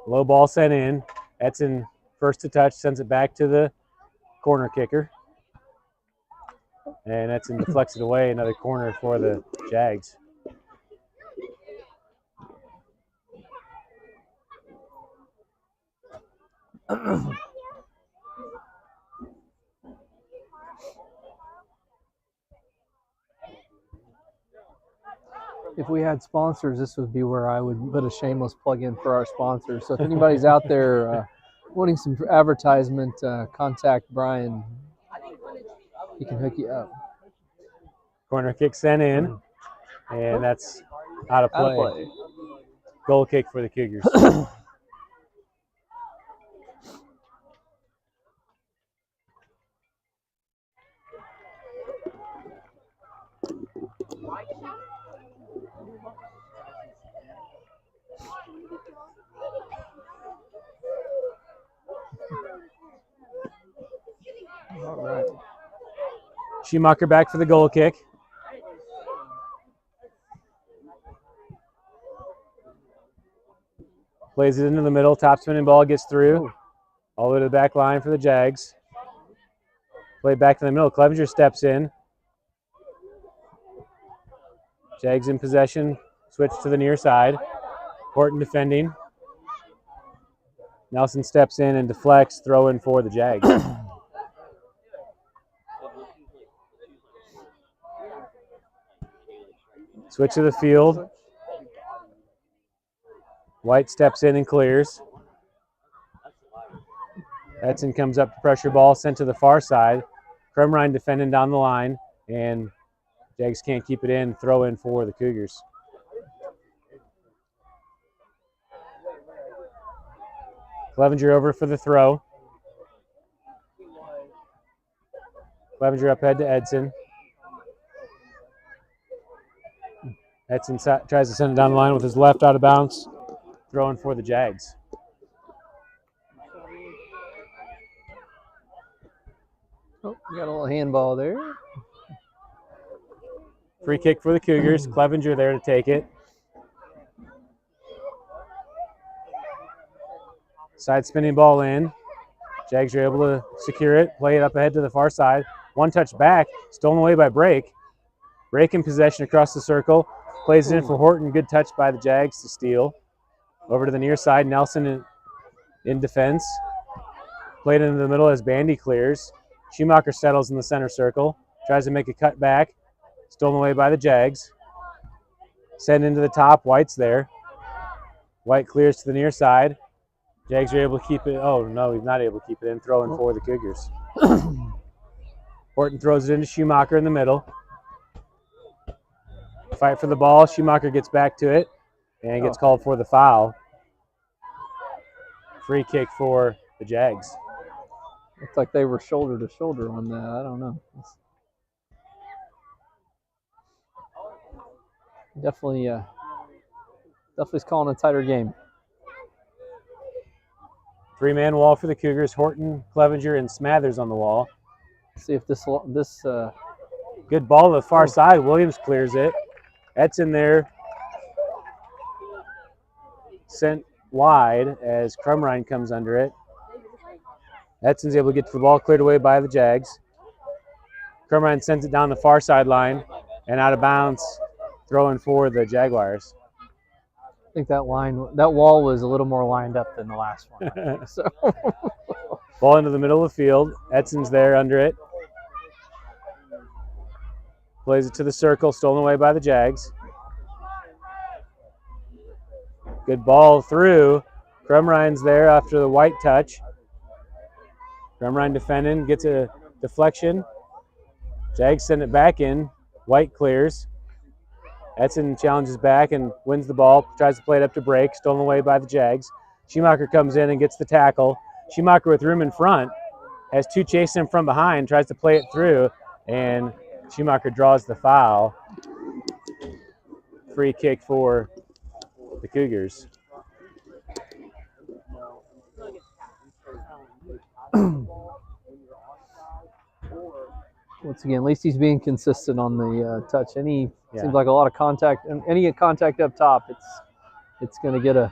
Low ball sent in. Edson first to touch, sends it back to the corner kicker. And Edson deflects it away. Another corner for the Jags. If we had sponsors, this would be where I would put a shameless plug in for our sponsors. So if anybody's out there wanting some advertisement, contact Brian. He can hook you up. Corner kick sent in, and that's out of play. Goal kick for the Cougars. All right. Schumacher back for the goal kick. Plays it into the middle. Top spinning ball gets through. All the way to the back line for the Jags. Played back in the middle. Clevenger steps in. Jags in possession. Switch to the near side. Horton defending. Nelson steps in and deflects, throw in for the Jags. Switch of the field. White steps in and clears. Edson comes up to pressure ball, sent to the far side. Crumrine defending down the line, and Jags can't keep it in. Throw in for the Cougars. Clevenger over for the throw. Clevenger up ahead to Edson. Edson tries to send it down the line with his left out of bounds. Throwing for the Jags. Oh, we got a little handball there. Free kick for the Cougars. Clevenger there to take it. Side spinning ball in. Jags are able to secure it, play it up ahead to the far side. One touch back, stolen away by Brake. Brake in possession across the circle. Plays it in for Horton. Good touch by the Jags to steal. Over to the near side. Nelson in defense. Played into the middle as Bandy clears. Schumacher settles in the center circle. Tries to make a cut back. Stolen away by the Jags. Sent into the top. White's there. White clears to the near side. Jags are able to keep it. Oh, no, he's not able to keep it in. Throwing for the Cougars. Horton throws it into Schumacher in the middle. Fight for the ball. Schumacher gets back to it and gets called for the foul. Free kick for the Jags. Looks like they were shoulder to shoulder on that. I don't know. Definitely is calling a tighter game. Three-man wall for the Cougars. Horton, Clevenger, and Smathers on the wall. See if this good ball to the far side. Williams clears it. Edson there. Sent wide as Crumrine comes under it. Edson's able to get to the ball, cleared away by the Jags. Crumrine sends it down the far sideline and out of bounds, throwing for the Jaguars. I think that wall was a little more lined up than the last one. So. Ball into the middle of the field. Edson's there under it. Plays it to the circle, stolen away by the Jags. Good ball through. Crumrine's there after the White touch. Crumrine defending, gets a deflection. Jags send it back in. White clears. Edson challenges back and wins the ball. Tries to play it up to Brake. Stolen away by the Jags. Schumacher comes in and gets the tackle. Schumacher with room in front. Has two chasing him from behind. Tries to play it through. And Schumacher draws the foul. Free kick for the Cougars. Once again, at least he's being consistent on the touch. Seems like a lot of contact, and any contact up top, it's going to get a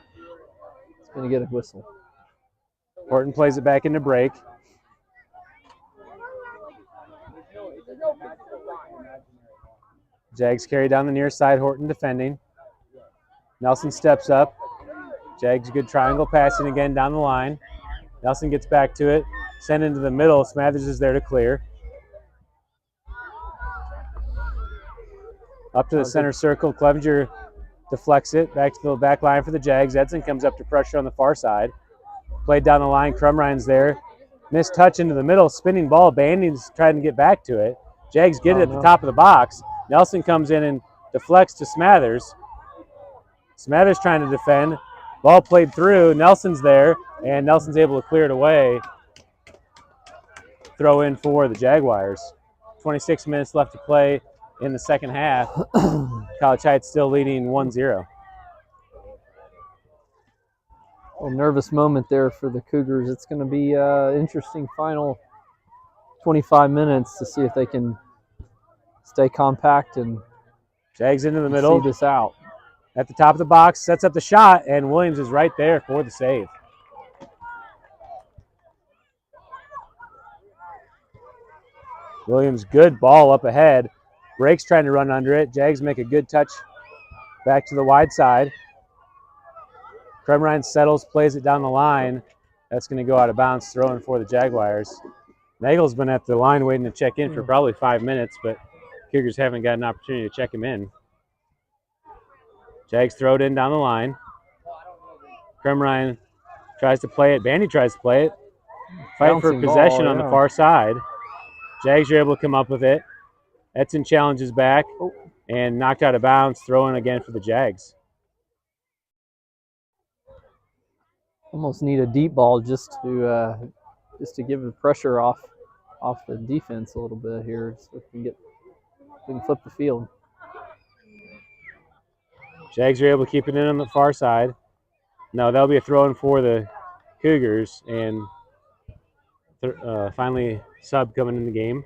whistle. Horton plays it back into Brake. Jags carry down the near side. Horton defending. Nelson steps up. Jags good triangle passing again down the line. Nelson gets back to it. Sent into the middle. Smathers is there to clear. Up to the center circle. Clevenger deflects it. Back to the back line for the Jags. Edson comes up to pressure on the far side. Played down the line. Crumrine's there. Missed touch into the middle. Spinning ball. Banding's trying to get back to it. Jags get it at the top of the box. Nelson comes in and deflects to Smathers. Smathers trying to defend. Ball played through. Nelson's there, and Nelson's able to clear it away. Throw in for the Jaguars. 26 minutes left to play in the second half. College Heights still leading 1-0. A nervous moment there for the Cougars. It's going to be an interesting final 25 minutes to see if they can stay compact and Jags into the middle. See this out. At the top of the box, sets up the shot, and Williams is right there for the save. Williams, good ball up ahead. Brake's trying to run under it. Jags make a good touch back to the wide side. Crumrine settles, plays it down the line, That's going to go out of bounds, throwing for the Jaguars. Nagel's been at the line waiting to check in for probably 5 minutes, but Cougars haven't got an opportunity to check him in. Jags throw it in down the line. Kremrine tries to play it. Bandy tries to play it. Fight for possession on the far side. Jags are able to come up with it. Edson challenges back and knocked out of bounds, throwing again for the Jags. Almost need a deep ball just to give the pressure off the defense a little bit here, so we can flip the field. Jags are able to keep it in on the far side. No, that'll be a throw in for the Cougars, and finally sub coming in the game.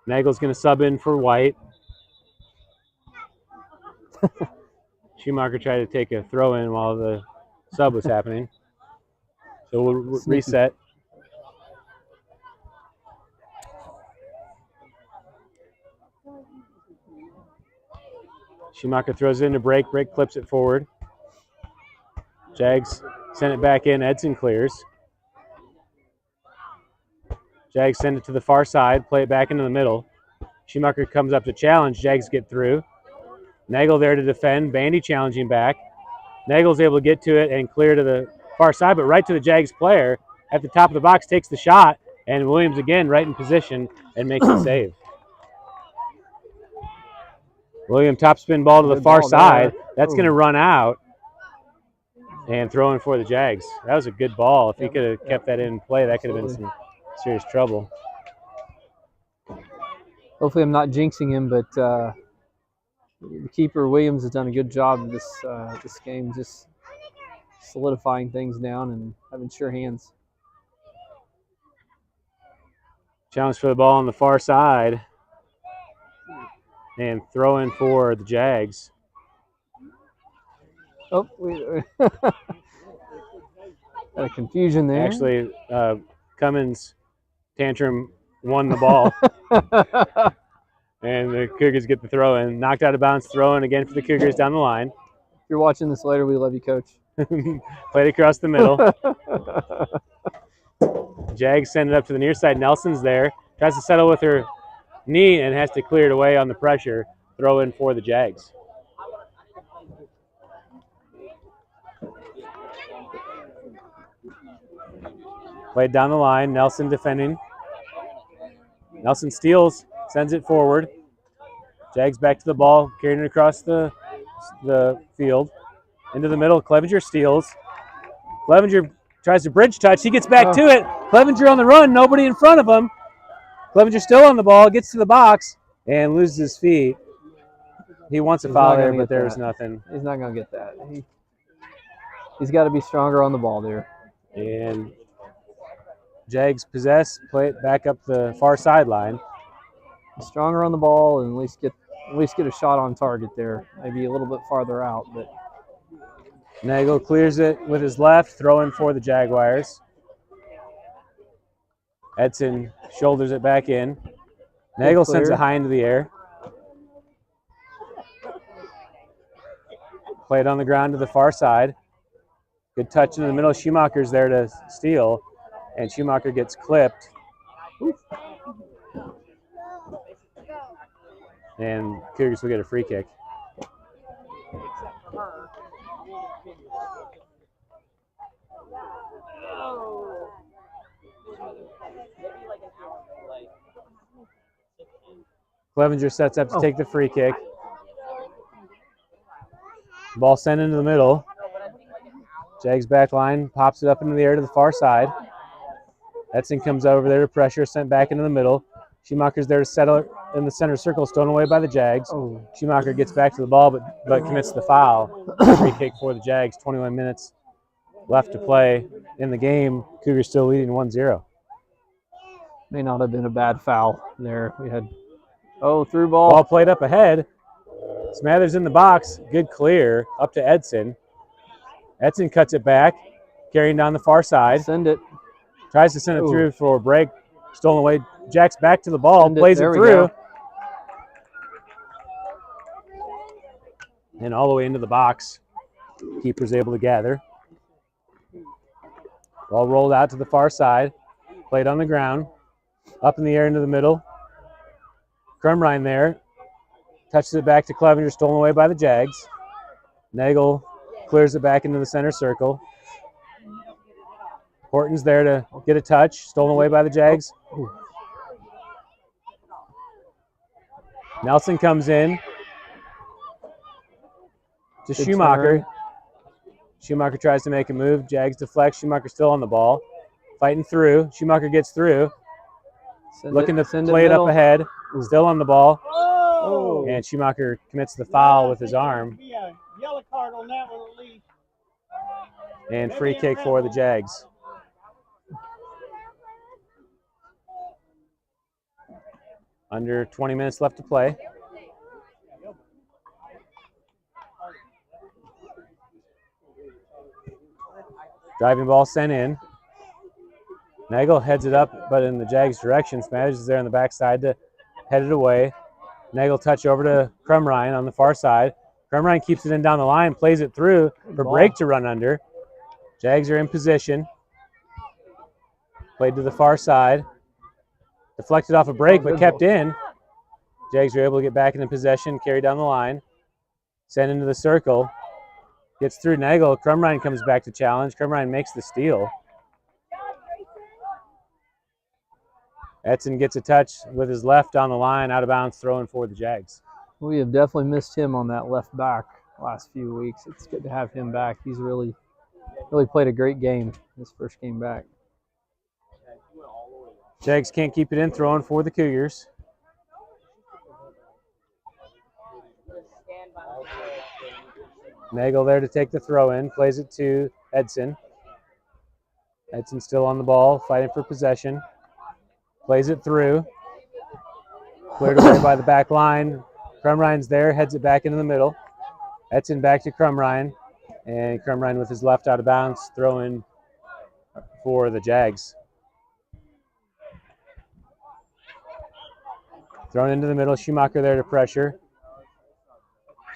Nagel's going to sub in for White. Schumacher tried to take a throw in while the sub was happening. So we'll reset. Schumacher throws it into break. Break clips it forward. Jags send it back in. Edson clears. Jags send it to the far side. Play it back into the middle. Schumacher comes up to challenge. Jags get through. Nagel there to defend. Bandy challenging back. Nagel's able to get to it and clear to the far side, but right to the Jags player at the top of the box, takes the shot, and Williams again right in position and makes the save. William topspin ball to the far side. That's going to run out and throw in for the Jags. That was a good ball. If he could have kept that in play, that could have been some serious trouble. Hopefully I'm not jinxing him, but the keeper Williams has done a good job this game, just solidifying things down and having sure hands. Challenge for the ball on the far side and throw in for the Jags. Oh, got a confusion there. Actually, Cummins tantrum won the ball. And the Cougars get the throw in. Knocked out of bounds, throw in again for the Cougars down the line. If you're watching this later, we love you, Coach. Played across the middle. Jags send it up to the near side. Nelson's there. Tries to settle with her knee and has to clear it away on the pressure. Throw in for the Jags. Played down the line. Nelson defending. Nelson steals. Sends it forward. Jags back to the ball, carrying it across the field. Into the middle, Clevenger steals. Clevenger tries to bridge touch. He gets back to it. Clevenger on the run, nobody in front of him. Clevenger still on the ball, gets to the box, and loses his feet. He wants a foul there, but there was nothing. He's not going to get that. He's got to be stronger on the ball there. And Jags possess, play it back up the far sideline. Stronger on the ball and at least get a shot on target there. Maybe a little bit farther out, but Nagel clears it with his left, throwing for the Jaguars. Edson shoulders it back in. Nagel sends it high into the air. Play it on the ground to the far side. Good touch in the middle. Schumacher's there to steal, and Schumacher gets clipped. And Cougars will get a free kick. Clevenger sets up to take the free kick. Ball sent into the middle. Jags back line, pops it up into the air to the far side. Edson comes over there to pressure, sent back into the middle. Schumacher's there to settle it in the center circle, stolen away by the Jags. Schumacher gets back to the ball, but commits the foul. Free kick for the Jags. 21 minutes left to play in the game. Cougars still leading 1-0. May not have been a bad foul there. We had through ball. Ball played up ahead. Smathers in the box. Good clear up to Edson. Edson cuts it back, carrying down the far side. Send it. Tries to send it through for a break. Stolen away. Jack's back to the ball. Plays it through. And all the way into the box. Keeper's able to gather. Ball rolled out to the far side. Played on the ground. Up in the air into the middle. Crumrine there. Touches it back to Clevenger, stolen away by the Jags. Nagel clears it back into the center circle. Horton's there to get a touch. Stolen away by the Jags. Nelson comes in to Good Schumacher. turn. Schumacher tries to make a move. Jags deflect. Schumacher still on the ball. Fighting through. Schumacher gets through. Looking to play it up ahead. Still on the ball. Oh. And Schumacher commits the foul with his arm. Yellow card on that one at least. And free kick for the Jags. Under 20 minutes left to play. Driving ball sent in. Nagel heads it up, but in the Jags' direction. Smathers is there on the backside to head it away. Nagel touch over to Crumrine on the far side. Crumrine keeps it in down the line, plays it through for Brake to run under. Jags are in position. Played to the far side. Deflected off a break, but kept in. Jags are able to get back into possession, carry down the line. Send into the circle. Gets through Nagel. Crumrine comes back to challenge. Crumrine makes the steal. Edson gets a touch with his left on the line, out of bounds, throwing for the Jags. We have definitely missed him on that left back last few weeks. It's good to have him back. He's really played a great game his first game back. Jags can't keep it in, throwing for the Cougars. Nagel there to take the throw in, plays it to Edson. Edson still on the ball, fighting for possession. Plays it through. Cleared away by the back line. Crumrine's there, heads it back into the middle. Edson back to Crumrine. And Crumrine with his left out of bounds, throw in for the Jags. Thrown into the middle, Schumacher there to pressure.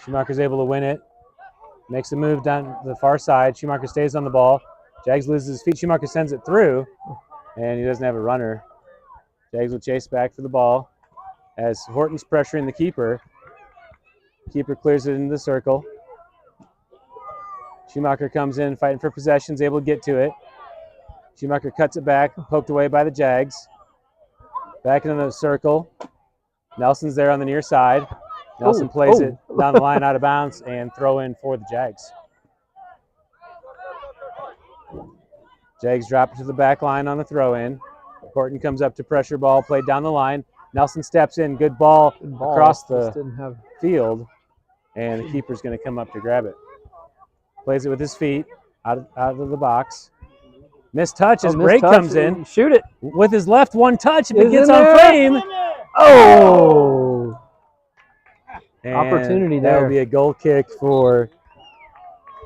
Schumacher's able to win it. Makes a move down the far side. Schumacher stays on the ball. Jags loses his feet. Schumacher sends it through, and he doesn't have a runner. Jags will chase back for the ball as Horton's pressuring the keeper. Keeper clears it into the circle. Schumacher comes in fighting for possession, is able to get to it. Schumacher cuts it back, poked away by the Jags. Back into the circle. Nelson's there on the near side. Nelson plays it down the line out of bounds and throw in for the Jags. Jags drop it to the back line on the throw in. Horton comes up to pressure ball, played down the line. Nelson steps in, good ball across the field, and the keeper's going to come up to grab it. Plays it with his feet out of the box. Missed touch as Brake comes in. Shoot it. With his left, one touch. If it gets on frame. Oh! And opportunity there. That'll be a goal kick for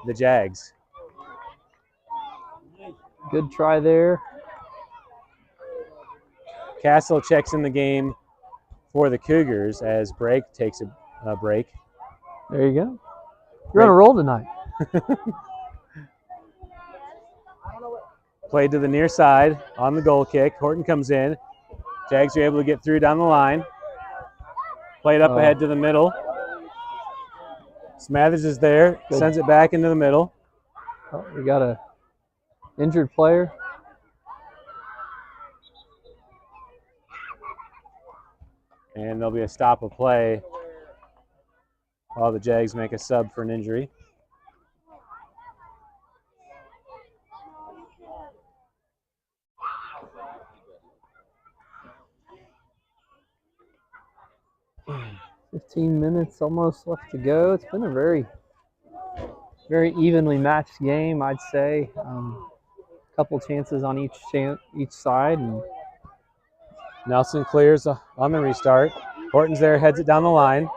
the Jags. Good try there. Castle checks in the game for the Cougars as Brake takes a break. There you go. You're on a roll tonight. Played to the near side on the goal kick. Horton comes in. Jags are able to get through down the line. Played up ahead to the middle. Smathers is there. Good. Sends it back into the middle. Oh, we got a injured player. And there'll be a stop of play while the Jags make a sub for an injury. $15 minutes almost left to go. It's been a very evenly matched game, I'd say. Couple chances on each side. And Nelson clears on the restart. Horton's there, heads it down the line.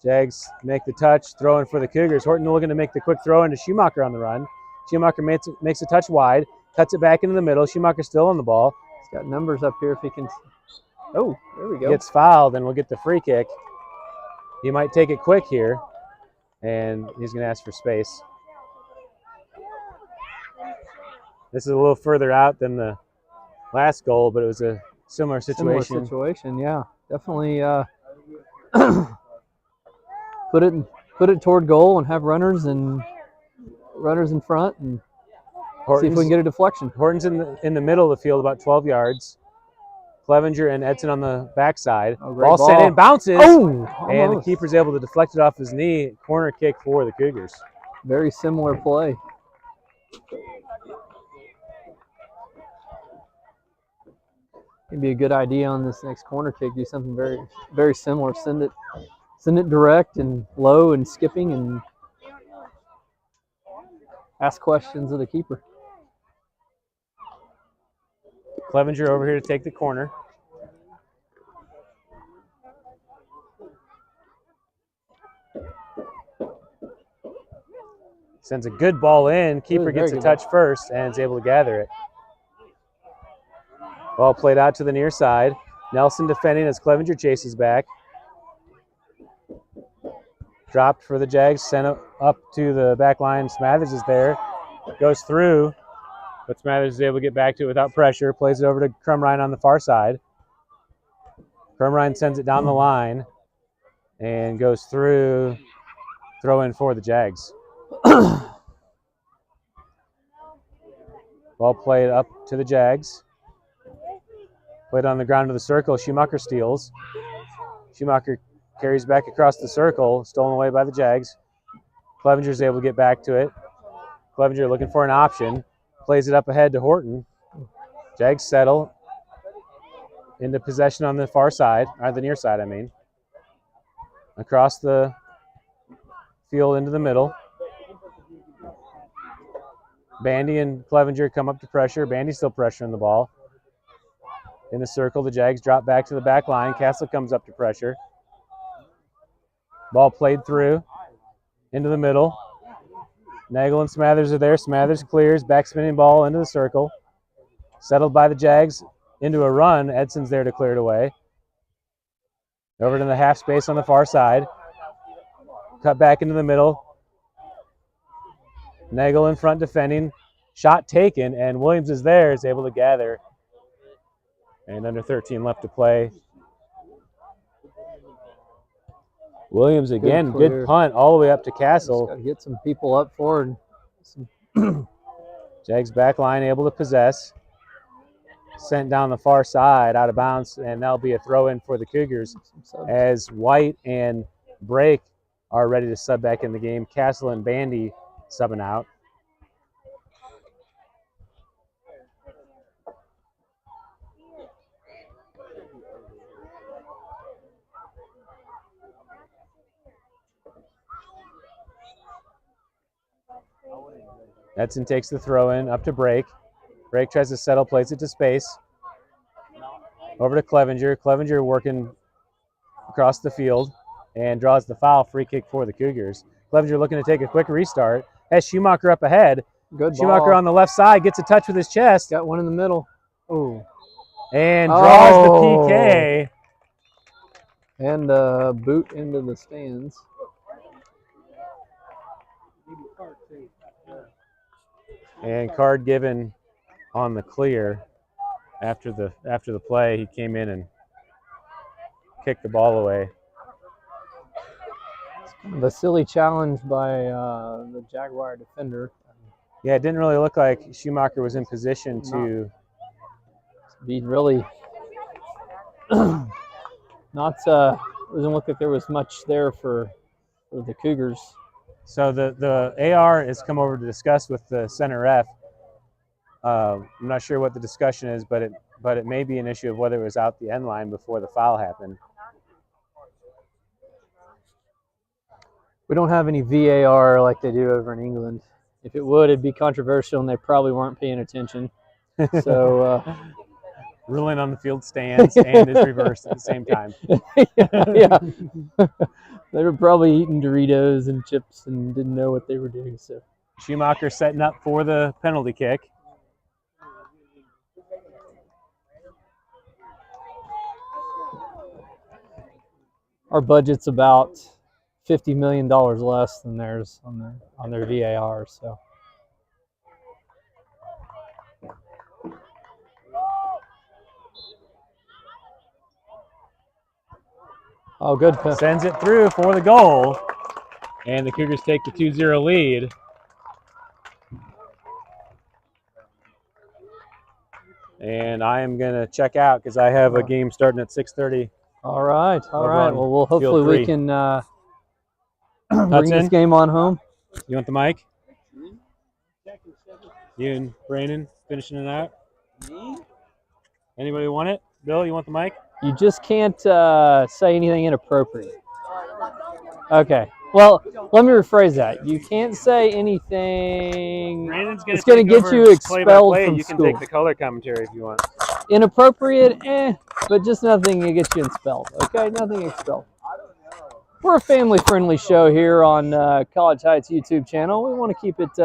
Jags make the touch, throwing for the Cougars. Horton looking to make the quick throw into Schumacher on the run. Schumacher makes a touch wide, cuts it back into the middle. Schumacher still on the ball. He's got numbers up here if he can. Oh, there we go. Gets fouled, and we'll get the free kick. He might take it quick here, and he's going to ask for space. This is a little further out than the last goal, but it was a similar situation. Similar situation, yeah. Definitely put it toward goal and have runners in front and see if we can get a deflection. Horton's in the middle of the field, about 12 yards. Clevenger and Edson on the backside. Ball sent in, bounces, and the keeper's able to deflect it off his knee. Corner kick for the Cougars. Very similar play. It'd be a good idea on this next corner kick. Do something very, very similar. Send it direct and low and skipping and ask questions of the keeper. Clevenger over here to take the corner. Sends a good ball in. Keeper gets a touch first and is able to gather it. Ball played out to the near side. Nelson defending as Clevenger chases back. Dropped for the Jags, sent up to the back line. Smathers is there. Goes through, but Smathers is able to get back to it without pressure. Plays it over to Crumrine on the far side. Crumrine sends it down the line and goes through. Throw in for the Jags. Ball played up to the Jags. Played on the ground of the circle. Schumacher steals. Schumacher carries back across the circle. Stolen away by the Jags. Clevenger's able to get back to it. Clevenger looking for an option. Plays it up ahead to Horton. Jags settle into possession on the far side, or the near side, I mean. Across the field into the middle. Bandy and Clevenger come up to pressure. Bandy still pressuring the ball. In the circle, the Jags drop back to the back line. Castle comes up to pressure. Ball played through into the middle. Nagel and Smathers are there. Smathers clears, back spinning ball into the circle. Settled by the Jags into a run. Edson's there to clear it away. Over to the half space on the far side. Cut back into the middle. Nagel in front defending. Shot taken, and Williams is there, is able to gather. And under 13 left to play. Williams again, good punt all the way up to Castle. Got to get some people up forward. Jags back line able to possess. Sent down the far side, out of bounds, and that'll be a throw-in for the Cougars as White and Brake are ready to sub back in the game. Castle and Bandy subbing out. Edson takes the throw in up to Brake. Brake tries to settle, plays it to space. Over to Clevenger. Clevenger working across the field and draws the foul. Free kick for the Cougars. Clevenger looking to take a quick restart. Has Schumacher up ahead. Good Schumacher ball. on the left side gets a touch with his chest. Got one in the middle. Ooh. And draws the PK. And boot into the stands. And card given on the clear after the play. He came in and kicked the ball away. The silly challenge by the Jaguar defender. Yeah, it didn't really look like Schumacher was in position to be really doesn't look like there was much there for the Cougars. So the AR has come over to discuss with the center ref. I'm not sure what the discussion is, but it may be an issue of whether it was out the end line before the foul happened. We don't have any VAR like they do over in England. If it would, it'd be controversial, and they probably weren't paying attention. So ruling on the field stands and is reversed at the same time. Yeah. They were probably eating Doritos and chips and didn't know what they were doing. So Schumacher setting up for the penalty kick. Our budget's about $50 million less than theirs on their VAR. So Oh, good. Sends it through for the goal. And the Cougars take the 2-0 lead. And I am going to check out because I have a game starting at 6:30. All right. Well, hopefully Field 3. we can bring this game on home. You want the mic? You and Brandon finishing it out? Anybody want it? Bill, you want the mic? You just can't say anything inappropriate. Okay. Well, let me rephrase that. You can't say anything. Brandon's It's going to get you expelled from You school. can take the color commentary if you want. Inappropriate, but just nothing to get you expelled. Okay, nothing expelled. We're a family-friendly show here on College Heights YouTube channel. We want to keep it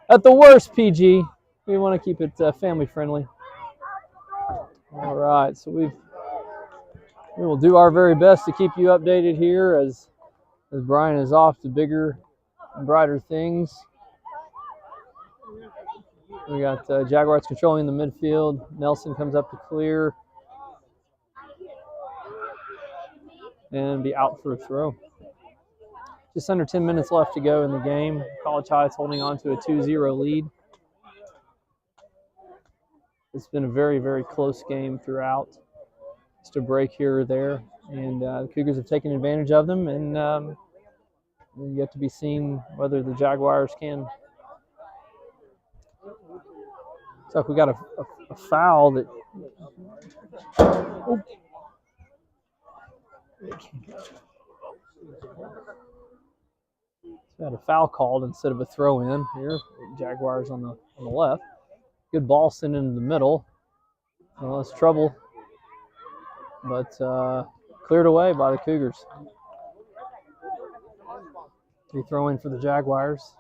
at the worst PG. We want to keep it family-friendly. All right, so we will do our very best to keep you updated here as Brian is off to bigger and brighter things. We got Jaguars controlling the midfield. Nelson comes up to clear and be out for a throw. Just under 10 minutes left to go in the game. College Heights holding on to a 2-0 lead. It's been a very, very close game throughout. Just a break here or there. And the Cougars have taken advantage of them. And yet to be seen whether the Jaguars can. So if we got a foul that. Oh. Got a foul called instead of a throw-in here. Jaguars on the left. Good ball sent into the middle. Well, it's trouble, but cleared away by the Cougars. They throw in for the Jaguars.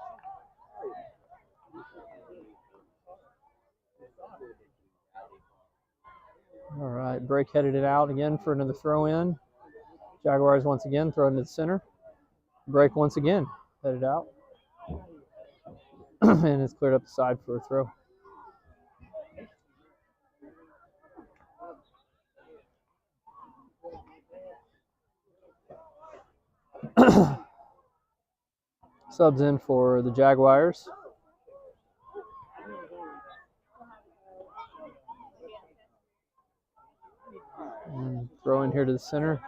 All right, break headed it out again for another throw-in. Jaguars once again throw into the center. Break once again. Headed out. And it's cleared up the side for a throw. Subs in for the Jaguars. And throw in here to the center.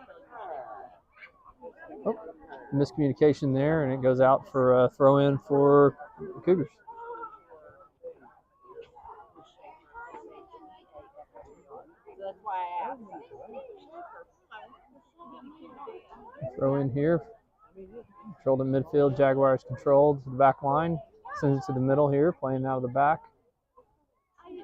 Oh, miscommunication there, and it goes out for a throw in for the Cougars. Throw in here. Controlled in midfield. Jaguars controlled to the back line. Sends it to the middle here, playing out of the back.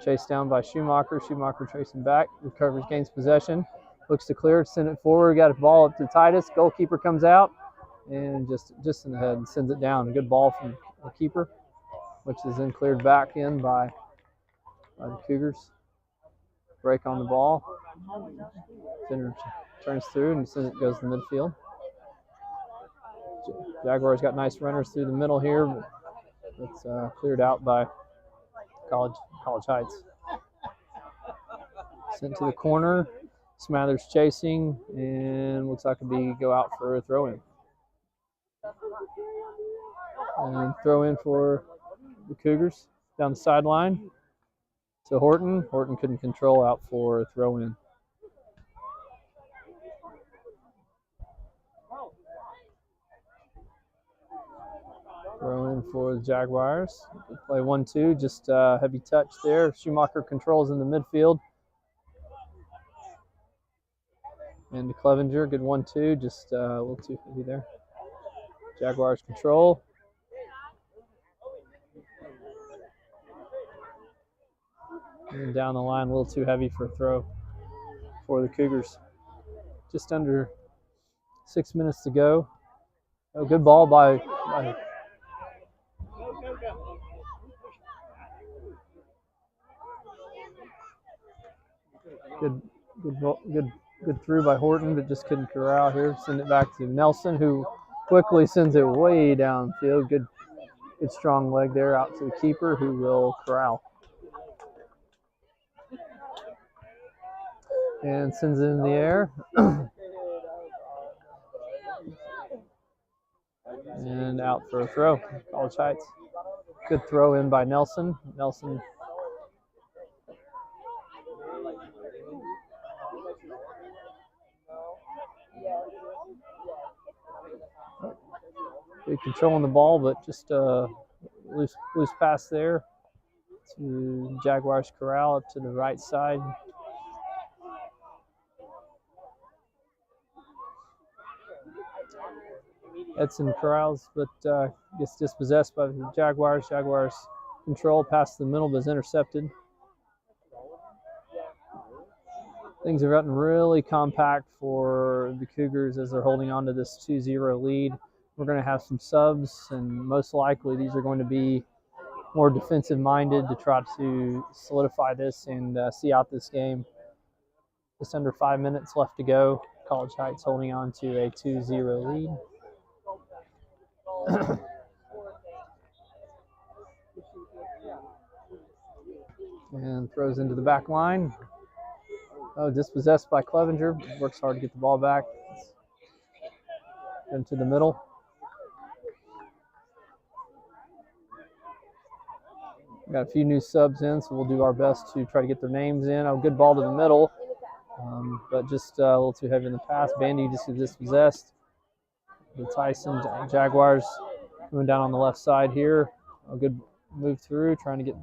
Chased down by Schumacher. Schumacher tracing back. Recovers, gains possession. Looks to clear, send it forward. Got a ball up to Titus. Goalkeeper comes out and just in the head and sends it down. Good ball from the keeper, which is then cleared back in by the Cougars. Break on the ball. Center turns through and goes to the midfield. Jaguars got nice runners through the middle here, but it's cleared out by College Heights. Sent to the corner. Smathers chasing, and looks like it'll go out for a throw-in. And throw in for the Cougars down the sideline to Horton. Horton couldn't control, out for a throw-in. Throw in for the Jaguars. Play 1-2, just heavy touch there. Schumacher controls in the midfield. And to Clevenger, good 1-2, just a little too heavy there. Jaguars control. And down the line, a little too heavy for a throw for the Cougars. Just under 6 minutes to go. Oh, good ball by Good through by Horton, but just couldn't corral here. Send it back to Nelson, who quickly sends it way downfield. Good strong leg there out to the keeper, who will corral. And sends it in the air. And out for a throw. College Heights. Good throw in by Nelson. Nelson. Good controlling the ball, but just a loose pass there to Jaguars Corral up to the right side. Edson Corrals, but gets dispossessed by the Jaguars. Jaguars control past the middle, but is intercepted. Things have gotten really compact for the Cougars as they're holding on to this 2-0 lead. We're going to have some subs, and most likely these are going to be more defensive-minded to try to solidify this and see out this game. Just under 5 minutes left to go. College Heights holding on to a 2-0 lead. And throws into the back line. Oh, dispossessed by Clevenger. Works hard to get the ball back. Into the middle. Got a few new subs in, so we'll do our best to try to get their names in. Oh, good ball to the middle, but just a little too heavy in the pass. Bandy just gets dispossessed. The Tyson Jaguars coming down on the left side here. A good move through, trying to get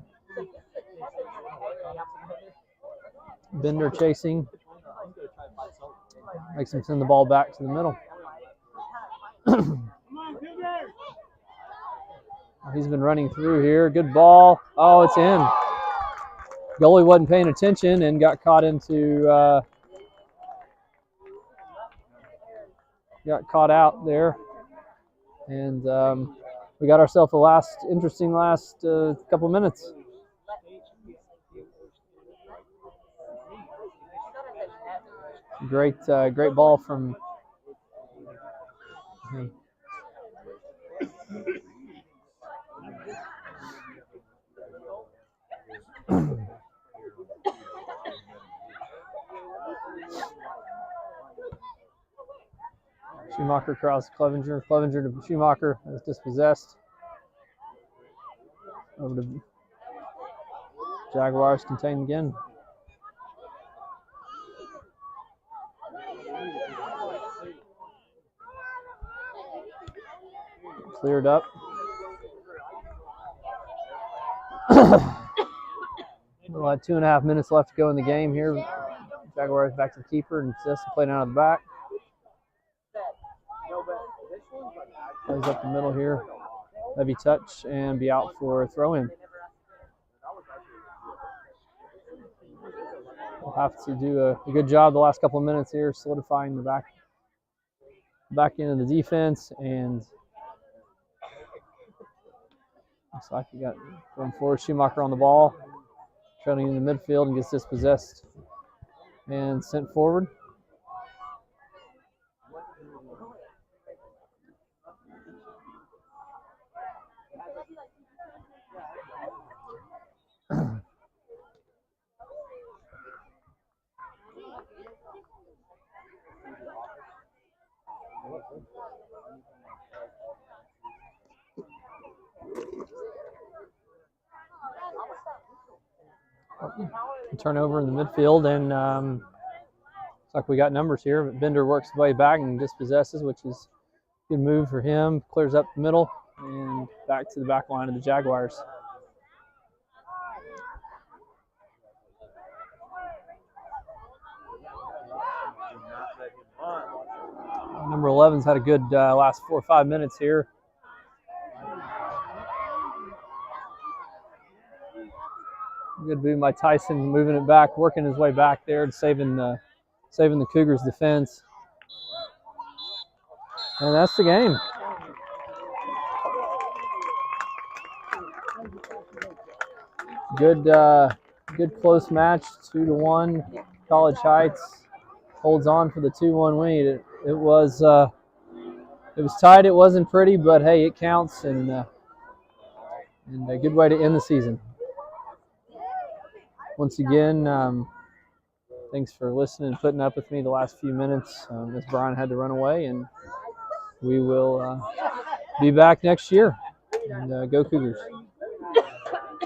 Bender chasing. Makes him send the ball back to the middle. He's been running through here. Good ball. Oh, it's in. Goalie wasn't paying attention and got caught into got caught out there. And we got ourselves a interesting last couple of minutes. Great ball from him. Schumacher across Clevenger. Clevenger to Schumacher is dispossessed. Over to Jaguars contained again. Cleared up. We'll have 2.5 minutes left to go in the game here. Jaguars back to the keeper and Sessa playing out of the back. Plays up the middle here. Heavy touch and be out for a throw-in. We'll have to do a good job the last couple of minutes here, solidifying the back end of the defense. And looks like we got going forward. Schumacher on the ball, trailing in the midfield and gets dispossessed and sent forward. Turnover in the midfield, and looks like we got numbers here. But Bender works his way back and dispossesses, which is a good move for him. Clears up the middle and back to the back line of the Jaguars. Number 11's had a good last 4 or 5 minutes here. Good move by Tyson, moving it back, working his way back there and saving the Cougars' defense. And that's the game. Good close match, 2-1. College Heights holds on for the 2-1 win. It was tight. It wasn't pretty, but hey, it counts, and a good way to end the season. Once again, thanks for listening and putting up with me the last few minutes. As Brian had to run away, and we will be back next year. And go Cougars.